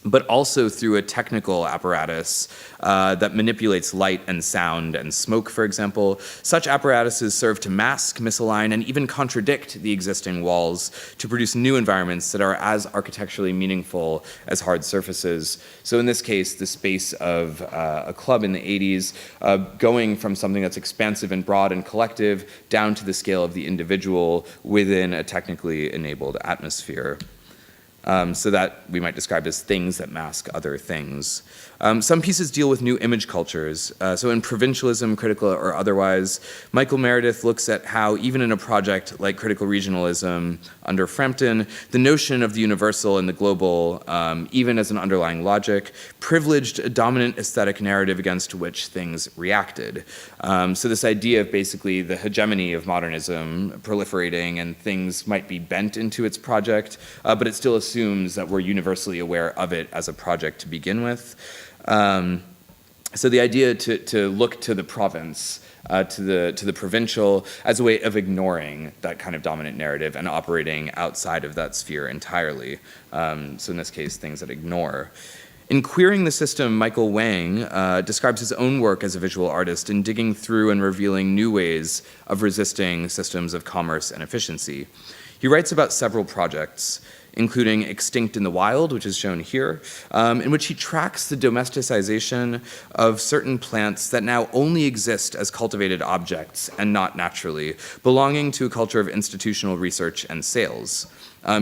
but also through a technical apparatus that manipulates light and sound and smoke, for example. Such apparatuses serve to mask, misalign, and even contradict the existing walls to produce new environments that are as architecturally meaningful as hard surfaces. So in this case, the space of a club in the 80s, going from something that's expansive and broad and collective down to the scale of the individual within a technically enabled atmosphere. So that we might describe as things that mask other things. Some pieces deal with new image cultures. So in Provincialism, critical or otherwise, Michael Meredith looks at how even in a project like Critical Regionalism under Frampton, the notion of the universal and the global, even as an underlying logic, privileged a dominant aesthetic narrative against which things reacted. So this idea of basically the hegemony of modernism proliferating and things might be bent into its project, but it still assumes that we're universally aware of it as a project to begin with. So the idea to look to the province, to the provincial, as a way of ignoring that kind of dominant narrative and operating outside of that sphere entirely. So in this case, things that ignore. In Queering the System, Michael Wang describes his own work as a visual artist in digging through and revealing new ways of resisting systems of commerce and efficiency. He writes about several projects, including Extinct in the Wild, which is shown here, in which he tracks the domesticization of certain plants that now only exist as cultivated objects and not naturally, belonging to a culture of institutional research and sales.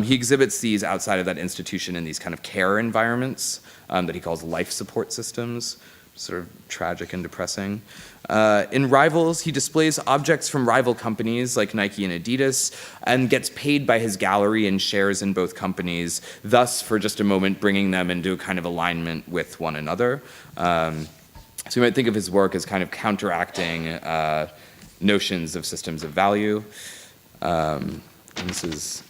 He exhibits these outside of that institution in these kind of care environments that he calls life support systems, sort of tragic and depressing. In Rivals, he displays objects from rival companies like Nike and Adidas and gets paid by his gallery and shares in both companies, thus for just a moment bringing them into a kind of alignment with one another. So you might think of his work as kind of counteracting notions of systems of value. And this is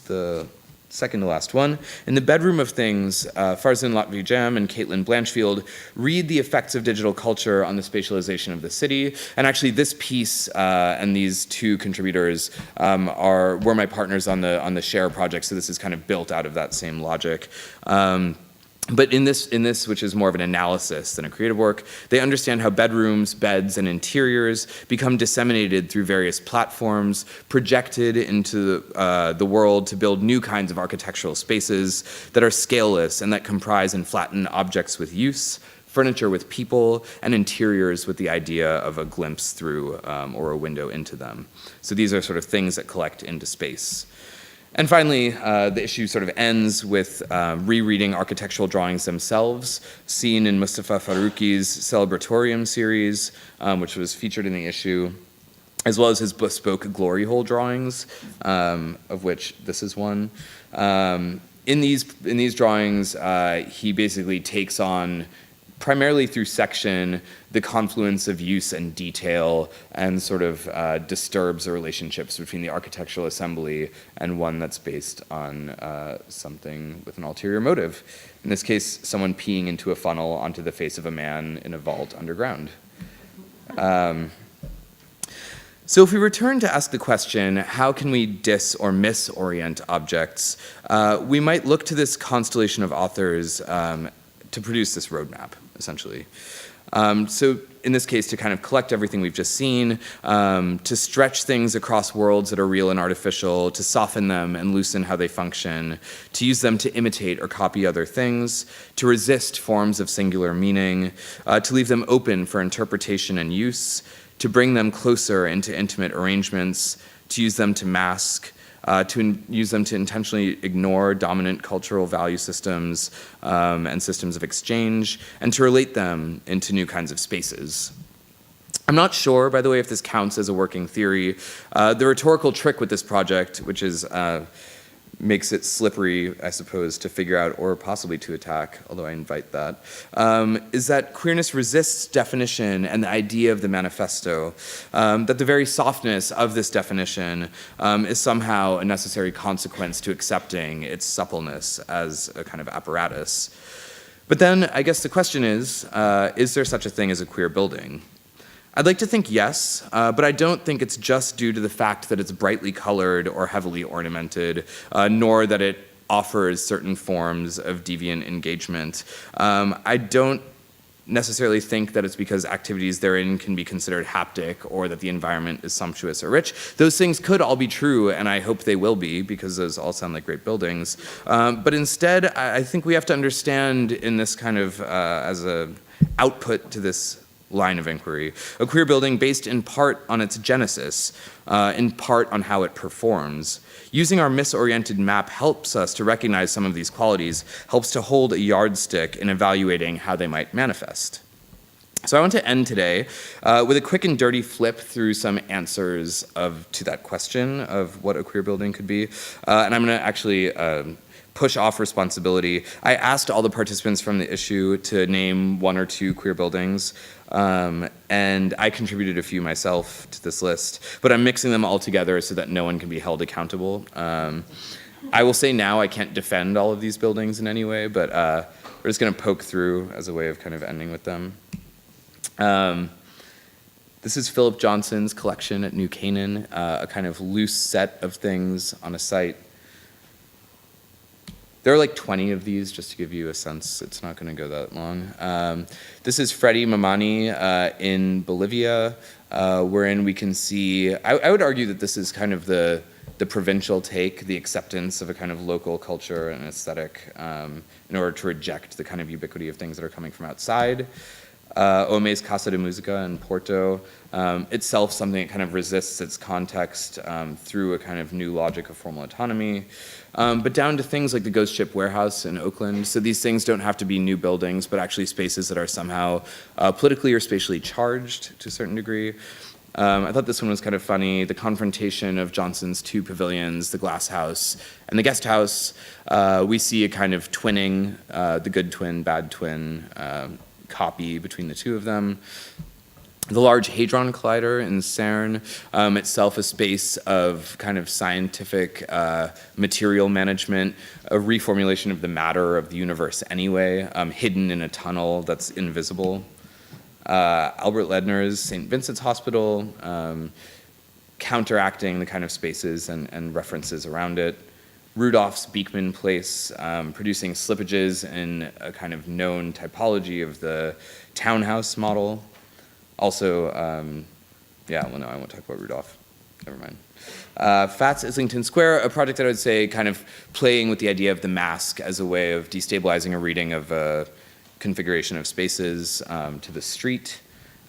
the second to last one. In the bedroom of things, Farzan Lotfi-Jam and Caitlin Blanchfield read the effects of digital culture on the spatialization of the city. And actually this piece and these two contributors were my partners on the Share project, so this is kind of built out of that same logic. But in this, which is more of an analysis than a creative work, they understand how bedrooms, beds, and interiors become disseminated through various platforms, projected into the world to build new kinds of architectural spaces that are scaleless and that comprise and flatten objects with use, furniture with people, and interiors with the idea of a glimpse through or a window into them. So these are sort of things that collect into space. And finally, the issue sort of ends with rereading architectural drawings themselves, seen in Mustafa Farooq's Celebratorium series, which was featured in the issue, as well as his bespoke glory hole drawings, of which this is one. In these drawings, he basically takes on, primarily through section, the confluence of use and detail, and sort of disturbs the relationships between the architectural assembly and one that's based on something with an ulterior motive. In this case, someone peeing into a funnel onto the face of a man in a vault underground. So if we return to ask the question, how can we dis or misorient objects, we might look to this constellation of authors to produce this roadmap, essentially. So in this case, to kind of collect everything we've just seen, to stretch things across worlds that are real and artificial, to soften them and loosen how they function, to use them to imitate or copy other things, to resist forms of singular meaning, to leave them open for interpretation and use, to bring them closer into intimate arrangements, to use them to mask, to use them to intentionally ignore dominant cultural value systems and systems of exchange, and to relate them into new kinds of spaces. I'm not sure, by the way, if this counts as a working theory. The rhetorical trick with this project, which is makes it slippery, I suppose, to figure out or possibly to attack, although I invite that, is that queerness resists definition and the idea of the manifesto, that the very softness of this definition is somehow a necessary consequence to accepting its suppleness as a kind of apparatus. But then I guess the question is there such a thing as a queer building? I'd like to think yes, but I don't think it's just due to the fact that it's brightly colored or heavily ornamented, nor that it offers certain forms of deviant engagement. I don't necessarily think that it's because activities therein can be considered haptic or that the environment is sumptuous or rich. Those things could all be true, and I hope they will be, because those all sound like great buildings. But instead, I think we have to understand in this kind of, as an output to this line of inquiry, a queer building based in part on its genesis, in part on how it performs. Using our misoriented map helps us to recognize some of these qualities, helps to hold a yardstick in evaluating how they might manifest. So I want to end today with a quick and dirty flip through some answers to that question of what a queer building could be. And I'm going to actually push off responsibility. I asked all the participants from the issue to name one or two queer buildings, and I contributed a few myself to this list, but I'm mixing them all together so that no one can be held accountable. I will say now I can't defend all of these buildings in any way, but we're just going to poke through as a way of kind of ending with them. This is Philip Johnson's collection at New Canaan, a kind of loose set of things on a site. There are like 20 of these, just to give you a sense. It's not going to go that long. This is Freddy Mamani in Bolivia, wherein we can see, I would argue that this is kind of the provincial take, the acceptance of a kind of local culture and aesthetic in order to reject the kind of ubiquity of things that are coming from outside. Ome's Casa de Música in Porto, itself something that kind of resists its context through a kind of new logic of formal autonomy. But down to things like the Ghost Ship Warehouse in Oakland. So these things don't have to be new buildings, but actually spaces that are somehow politically or spatially charged to a certain degree. I thought this one was kind of funny. The confrontation of Johnson's two pavilions, the Glass House and the Guest House. We see a kind of twinning, the good twin, bad twin copy between the two of them. The Large Hadron Collider in CERN, itself a space of kind of scientific material management, a reformulation of the matter of the universe anyway, hidden in a tunnel that's invisible. Albert Ledner's St. Vincent's Hospital, counteracting the kind of spaces and references around it. Rudolph's Beekman Place, producing slippages in a kind of known typology of the townhouse model. Also, yeah, well, no, I won't talk about Rudolph. Never mind. Fats Islington Square, a project that I would say kind of playing with the idea of the mask as a way of destabilizing a reading of a configuration of spaces to the street.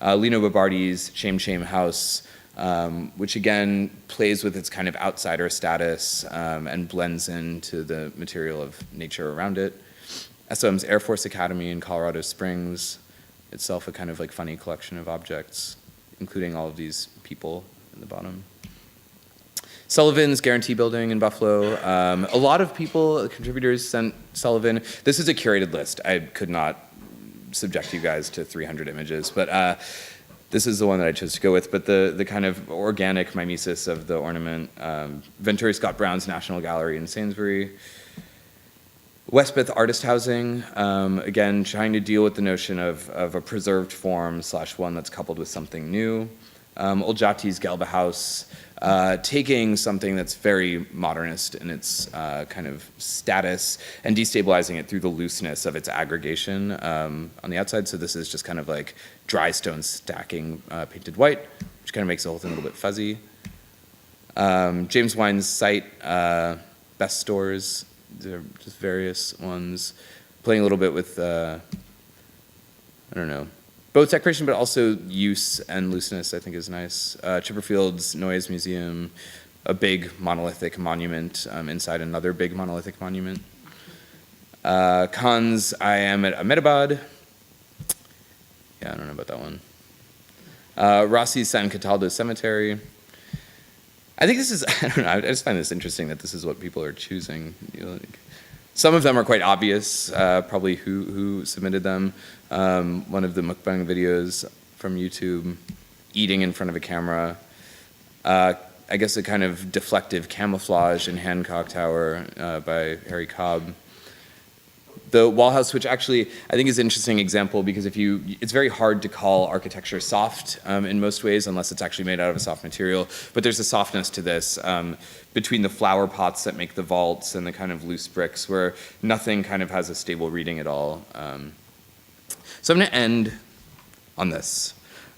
Lino Babardi's Shame Shame House, which again plays with its kind of outsider status and blends into the material of nature around it. SOM's Air Force Academy in Colorado Springs, itself a kind of like funny collection of objects, including all of these people in the bottom. Sullivan's Guarantee Building in Buffalo. A lot of people, contributors sent Sullivan. This is a curated list. I could not subject you guys to 300 images, but this is the one that I chose to go with. But the kind of organic mimesis of the ornament. Venturi Scott Brown's National Gallery in Sainsbury. Westbeth Artist Housing, again, trying to deal with the notion of a preserved form / one that's coupled with something new. Old Jati's Gelba House, taking something that's very modernist in its kind of status and destabilizing it through the looseness of its aggregation on the outside. So this is just kind of like dry stone stacking painted white, which kind of makes the whole thing a little bit fuzzy. James Wine's site, Best Stores, there are just various ones, playing a little bit with, I don't know, both decoration but also use and looseness I think is nice. Chipperfield's Noyes Museum, a big monolithic monument inside another big monolithic monument. Khan's I Am at Ahmedabad. Yeah, I don't know about that one. Rossi's San Cataldo Cemetery. I think this is, I don't know, I just find this interesting that this is what people are choosing. You know, like, some of them are quite obvious, probably who submitted them. One of the mukbang videos from YouTube, eating in front of a camera. I guess a kind of deflective camouflage in Hancock Tower by Harry Cobb. The wall house, which actually I think is an interesting example because it's very hard to call architecture soft in most ways unless it's actually made out of a soft material. But there's a softness to this between the flower pots that make the vaults and the kind of loose bricks where nothing kind of has a stable reading at all. So I'm going to end on this.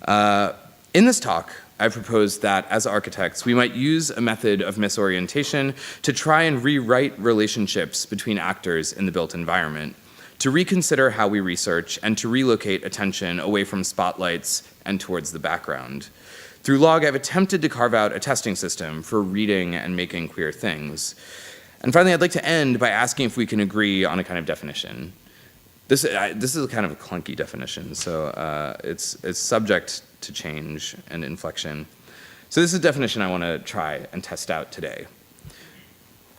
In this talk, I proposed that as architects, we might use a method of misorientation to try and rewrite relationships between actors in the built environment, to reconsider how we research, and to relocate attention away from spotlights and towards the background. Through LOG, I've attempted to carve out a testing system for reading and making queer things. And finally, I'd like to end by asking if we can agree on a kind of definition. This is a kind of a clunky definition, so it's subject to change and inflection. So this is a definition I want to try and test out today.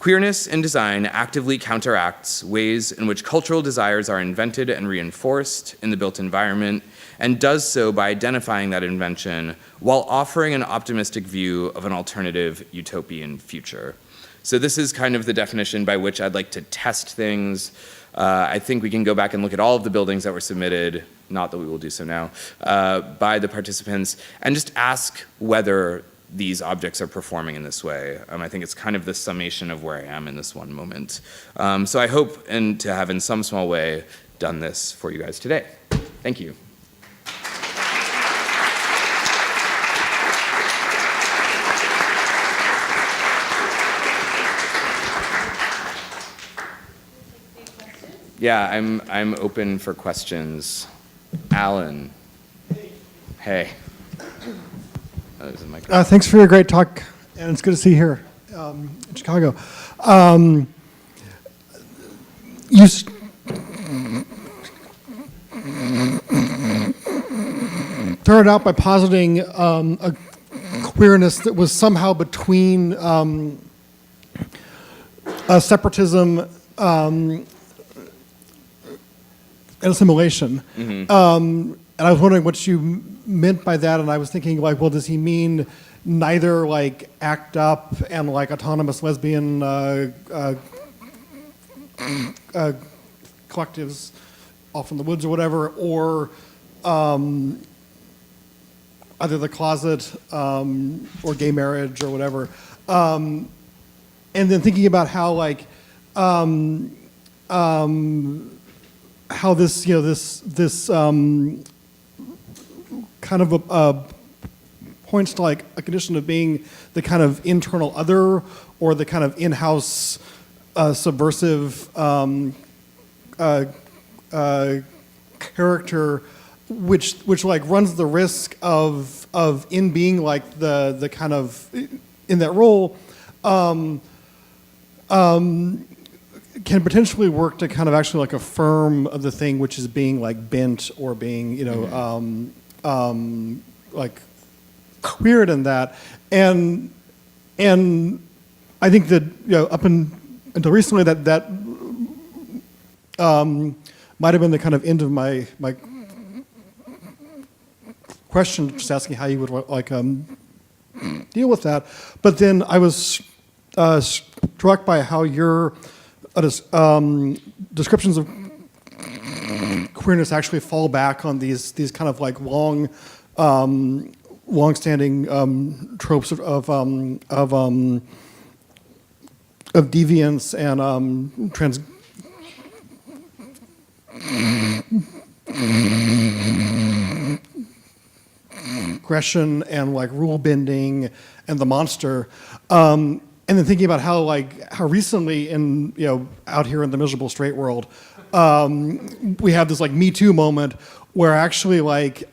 Queerness in design actively counteracts ways in which cultural desires are invented and reinforced in the built environment, and does so by identifying that invention while offering an optimistic view of an alternative utopian future. So this is kind of the definition by which I'd like to test things. I think we can go back and look at all of the buildings that were submitted, not that we will do so now, by the participants, and just ask whether these objects are performing in this way. I think it's kind of the summation of where I am in this one moment. So I hope to have in some small way done this for you guys today. Thank you. Yeah, I'm open for questions. Alan. Hey. Oh, thanks for your great talk, and it's good to see you here in Chicago. You started out by positing a queerness that was somehow between separatism and assimilation. Mm-hmm. I was wondering what you meant by that, and I was thinking, like, well, does he mean neither, like, ACT UP and, like, autonomous lesbian collectives off in the woods or whatever, or either the closet or gay marriage or whatever, and then thinking about how, like, how this, this kind of points to, like, a condition of being the kind of internal other, or the kind of in-house subversive character, which like runs the risk of in being like the kind of in that role, can potentially work to kind of actually like affirm the thing which is being like bent or being like queered in that, and I think that up until recently that might have been the kind of end of my question, just asking how you would like deal with that. But then I was struck by how your descriptions of queerness actually fall back on these kind of like long-standing tropes of deviance and transgression and like rule bending and the monster, and then thinking about how recently in out here in the miserable straight world, we have this like Me Too moment where actually like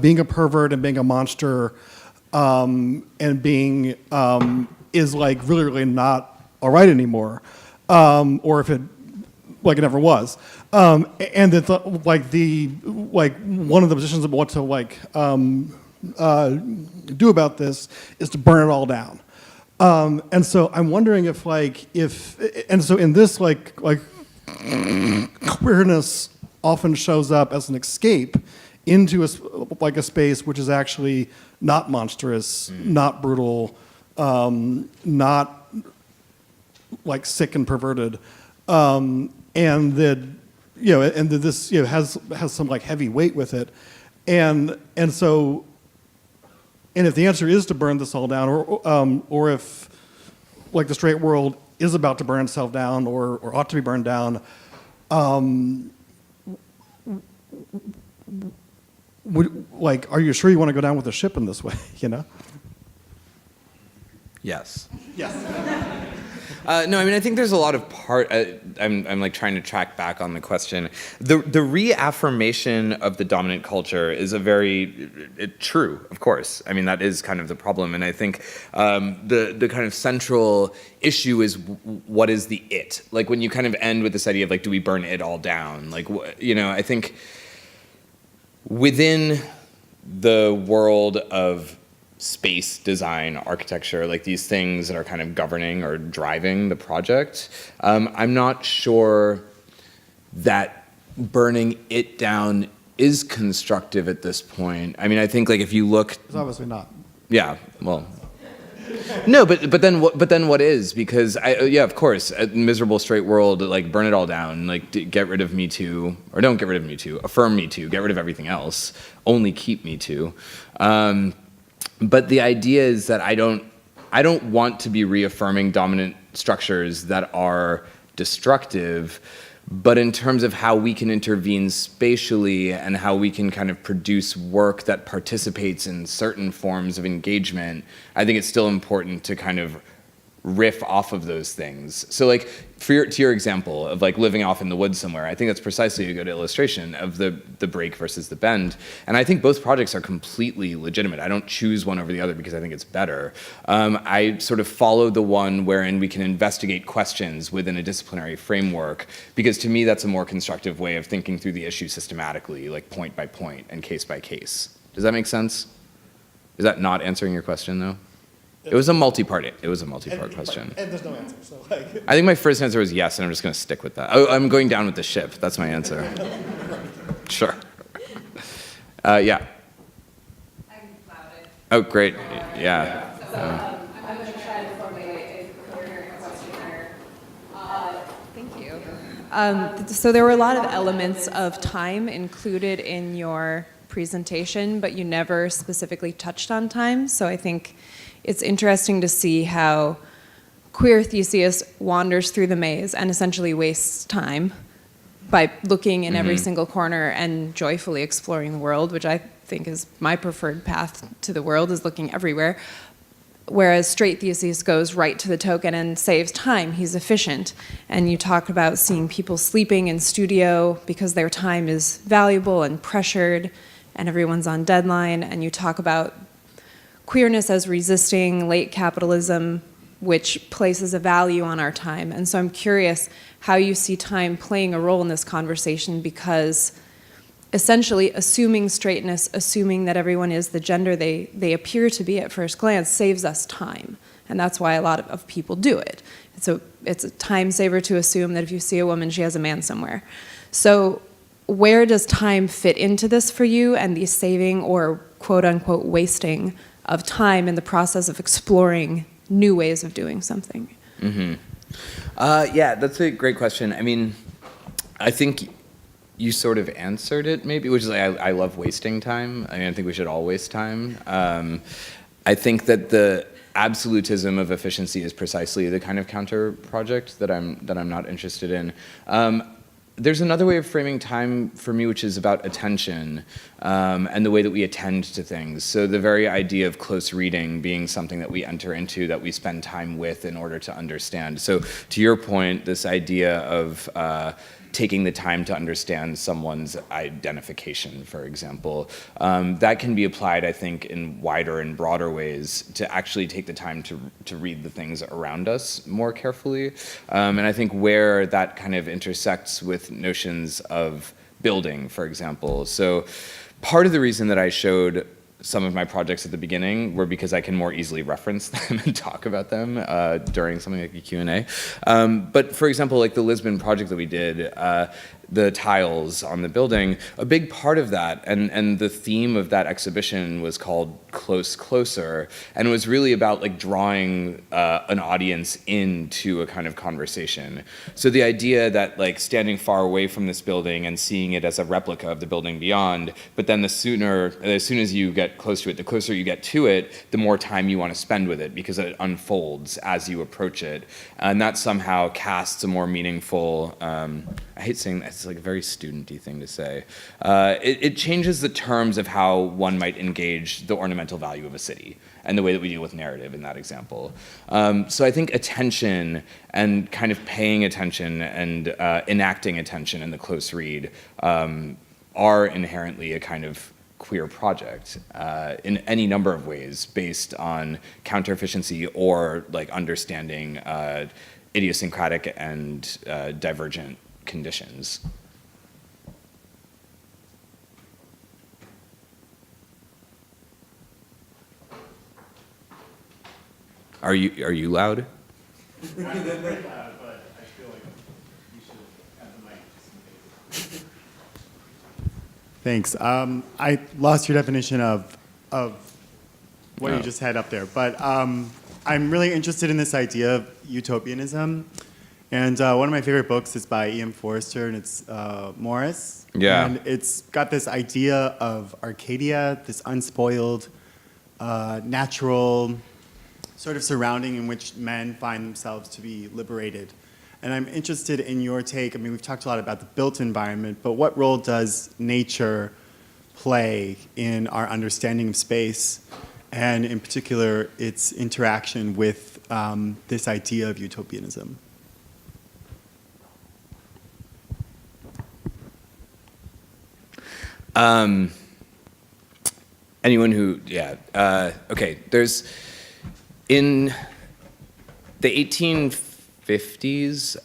being a pervert and being a monster and being is like really not all right anymore, or if it like it never was, and that one of the positions of what to like do about this is to burn it all down, and so I'm wondering if so in this like queerness often shows up as an escape into a space which is actually not monstrous, not brutal, not like sick and perverted, and that and that this has some like heavy weight with it, and so, and if the answer is to burn this all down, or if like the straight world is about to burn itself down or ought to be burned down, are you sure you want to go down with the ship in this way? Yes. Yes. No, I mean, I think there's a lot of I'm like trying to track back on the question. The reaffirmation of the dominant culture is a very true, of course. I mean, that is kind of the problem, and I think the kind of central issue is what is the it? Like when you kind of end with this idea of like, do we burn it all down? Like, I think within the world of space design, architecture, like these things that are kind of governing or driving the project, I'm not sure that burning it down is constructive at this point. I mean, I think like if you look, It's obviously not. yeah, well, no, but then what is? Because of course, a miserable straight world, like burn it all down, like get rid of Me Too, or don't get rid of Me Too, affirm Me Too, get rid of everything else, only keep Me Too. But the idea is that I don't want to be reaffirming dominant structures that are destructive, but in terms of how we can intervene spatially and how we can kind of produce work that participates in certain forms of engagement, I think it's still important to kind of riff off of those things. So like to your example of like living off in the woods somewhere, I think that's precisely a good illustration of the break versus the bend. And I think both projects are completely legitimate. I don't choose one over the other because I think it's better. I sort of follow the one wherein we can investigate questions within a disciplinary framework, because to me that's a more constructive way of thinking through the issue systematically, like point by point and case by case. Does that make sense? Is that not answering your question though? It was a multi-part question. And there's no answer, so like. I think my first answer was yes, and I'm just going to stick with that. Oh, I'm going down with the ship. That's my answer. Sure. Yeah. I'm clouded. Oh, great. Yeah. I'm going to try to formulate a coherent question here. Thank you. So there were a lot of elements of time included in your presentation, but you never specifically touched on time. So I think it's interesting to see how queer Theseus wanders through the maze and essentially wastes time by looking in every single corner and joyfully exploring the world, which I think is my preferred path to the world, is looking everywhere. Whereas straight Theseus goes right to the token and saves time. He's efficient. And you talk about seeing people sleeping in studio because their time is valuable and pressured and everyone's on deadline. And you talk about queerness as resisting late capitalism, which places a value on our time. And so I'm curious how you see time playing a role in this conversation, because essentially assuming straightness, assuming that everyone is the gender they appear to be at first glance, saves us time. And that's why a lot of people do it. It's a time saver to assume that if you see a woman, she has a man somewhere. So where does time fit into this for you, and the saving or quote unquote wasting of time in the process of exploring new ways of doing something? Yeah, that's a great question. I mean, I think you sort of answered it, maybe, which is I love wasting time. I mean, I think we should all waste time. I think that the absolutism of efficiency is precisely the kind of counter project that I'm not interested in. There's another way of framing time for me, which is about attention and the way that we attend to things. So the very idea of close reading being something that we enter into, that we spend time with in order to understand. So to your point, this idea of taking the time to understand someone's identification, for example, that can be applied, I think, in wider and broader ways to actually take the time to read the things around us more carefully. And I think where that kind of intersects with notions of building, for example. So part of the reason that I showed some of my projects at the beginning were because I can more easily reference them and talk about them during something like a Q&A. But for example, like the Lisbon project that we did, the tiles on the building, a big part of that, and the theme of that exhibition was called Close Closer, and it was really about like drawing an audience into a kind of conversation. So the idea that like standing far away from this building and seeing it as a replica of the building beyond, but then as soon as you get close to it, the closer you get to it, the more time you want to spend with it, because it unfolds as you approach it. And that somehow casts a more meaningful, I hate saying that, it's like a very student-y thing to say. It changes the terms of how one might engage the ornamental value of a city and the way that we deal with narrative in that example. So I think attention and kind of paying attention and enacting attention in the close read are inherently a kind of queer project in any number of ways, based on counter-efficiency or like understanding idiosyncratic and divergent conditions. Are you loud? I'm very loud, but I feel like you should have the mic just in case. Thanks. I lost your definition of what you just had up there, but I'm really interested in this idea of utopianism. And one of my favorite books is by E.M. Forster, and it's Morris. Yeah. And it's got this idea of Arcadia, this unspoiled, natural sort of surrounding in which men find themselves to be liberated. And I'm interested in your take. I mean, we've talked a lot about the built environment, but what role does nature play in our understanding of space, and in particular, its interaction with this idea of utopianism? Anyone who, okay, there's, in the 1850s,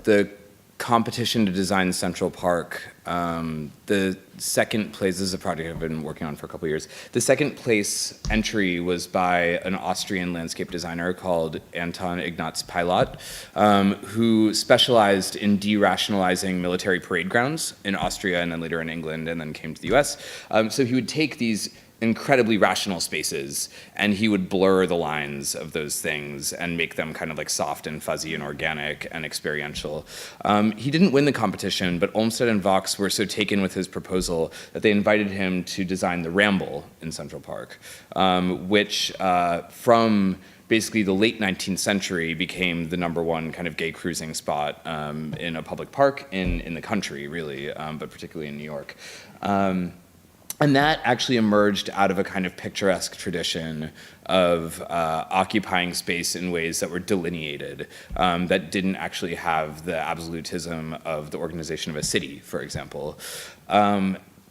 the competition to design Central Park The second place, this is a project I've been working on for a couple of years. The second place entry was by an Austrian landscape designer called Anton Ignaz Pilot, who specialized in derationalizing military parade grounds in Austria and then later in England and then came to the US. So he would take these incredibly rational spaces, and he would blur the lines of those things and make them kind of like soft and fuzzy and organic and experiential. He didn't win the competition, but Olmsted and Vox were so taken with his proposal that they invited him to design the Ramble in Central Park, which from basically the late 19th century became the #1 kind of gay cruising spot in a public park in the country, really, but particularly in New York. And that actually emerged out of a kind of picturesque tradition of occupying space in ways that were delineated, that didn't actually have the absolutism of the organization of a city, for example.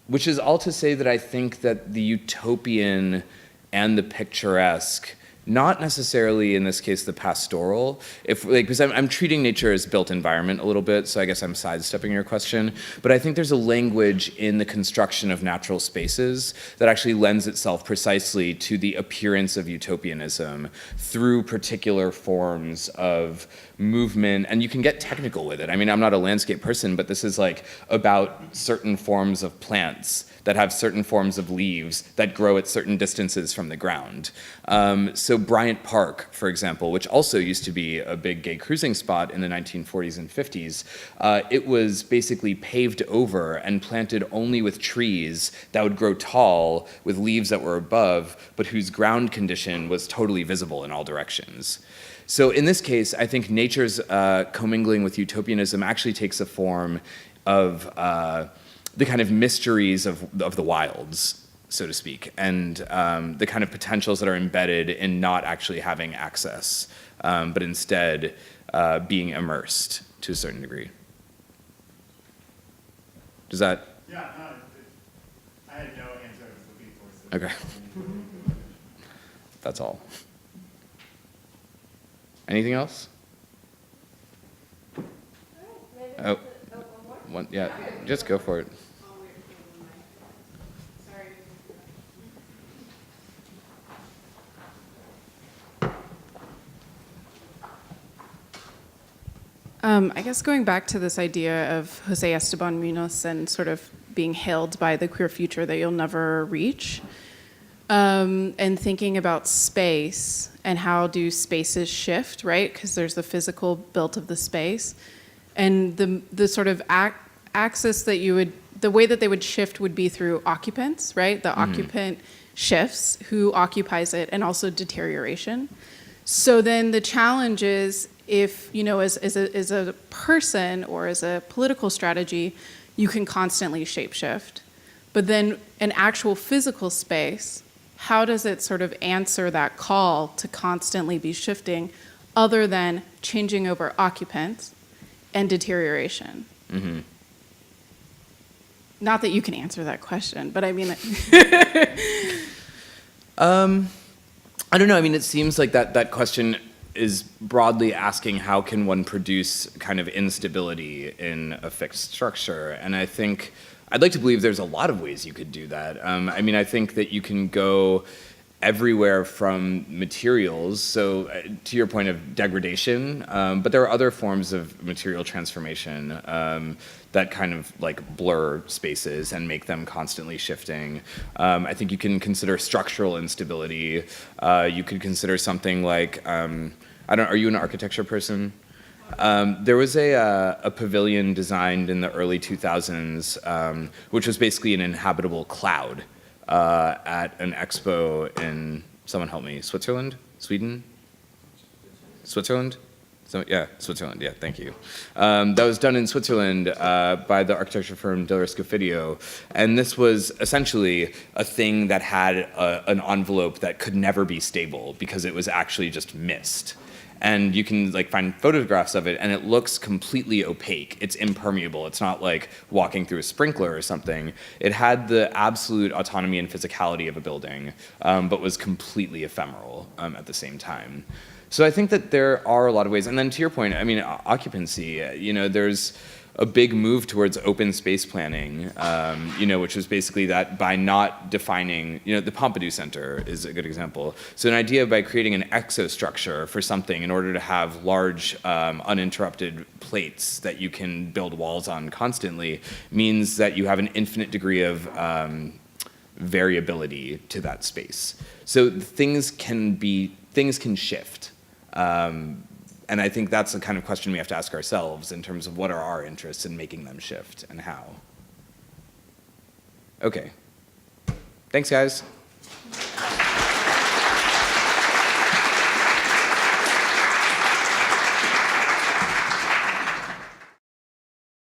Which is all to say that I think that the utopian and the picturesque, not necessarily in this case the pastoral, because I'm treating nature as built environment a little bit, so I guess I'm sidestepping your question, but I think there's a language in the construction of natural spaces that actually lends itself precisely to the appearance of utopianism through particular forms of movement, and you can get technical with it. I mean, I'm not a landscape person, but this is like about certain forms of plants that have certain forms of leaves that grow at certain distances from the ground. So Bryant Park, for example, which also used to be a big gay cruising spot in the 1940s and 50s, it was basically paved over and planted only with trees that would grow tall with leaves that were above, but whose ground condition was totally visible in all directions. So in this case, I think nature's commingling with utopianism actually takes a form of the kind of mysteries of the wilds, so to speak, and the kind of potentials that are embedded in not actually having access, but instead being immersed to a certain degree. Does that? Yeah, no, I had no answer I was looking for. So Okay. That's all. Anything else? Oh, one, yeah, just go for it. I guess going back to this idea of Jose Esteban Munoz and sort of being hailed by the queer future that you'll never reach, and thinking about space and how do spaces shift, right? Because there's the physical built of the space, and the sort of axis that you would, the way that they would shift would be through occupants, right? The occupant shifts, who occupies it, and also deterioration. So then the challenge is, if, you know, as a person or as a political strategy, you can constantly shapeshift. But then an actual physical space, how does it sort of answer that call to constantly be shifting other than changing over occupants and deterioration? Mm-hmm. Not that you can answer that question, but I mean... I don't know. I mean, it seems like that question is broadly asking how can one produce kind of instability in a fixed structure. And I think, I'd like to believe there's a lot of ways you could do that. I mean, I think that you can go everywhere from materials, so to your point of degradation, but there are other forms of material transformation that kind of like blur spaces and make them constantly shifting. I think you can consider structural instability. You could consider something like, are you an architecture person? There was a pavilion designed in the early 2000s, which was basically an inhabitable cloud at an expo in, someone help me, Switzerland? Sweden? Switzerland? So, yeah, Switzerland, yeah, thank you. That was done in Switzerland by the architecture firm Del Riscofidio. And this was essentially a thing that had an envelope that could never be stable because it was actually just mist. And you can like find photographs of it, and it looks completely opaque. It's impermeable. It's not like walking through a sprinkler or something. It had the absolute autonomy and physicality of a building, but was completely ephemeral at the same time. So I think that there are a lot of ways. And then to your point, I mean, occupancy, you know, there's a big move towards open space planning, which was basically that by not defining, the Pompidou Center is a good example. So an idea by creating an exostructure for something in order to have large, uninterrupted plates that you can build walls on constantly means that you have an infinite degree of variability to that space. So things can shift. And I think that's the kind of question we have to ask ourselves in terms of what are our interests in making them shift and how. Okay. Thanks, guys.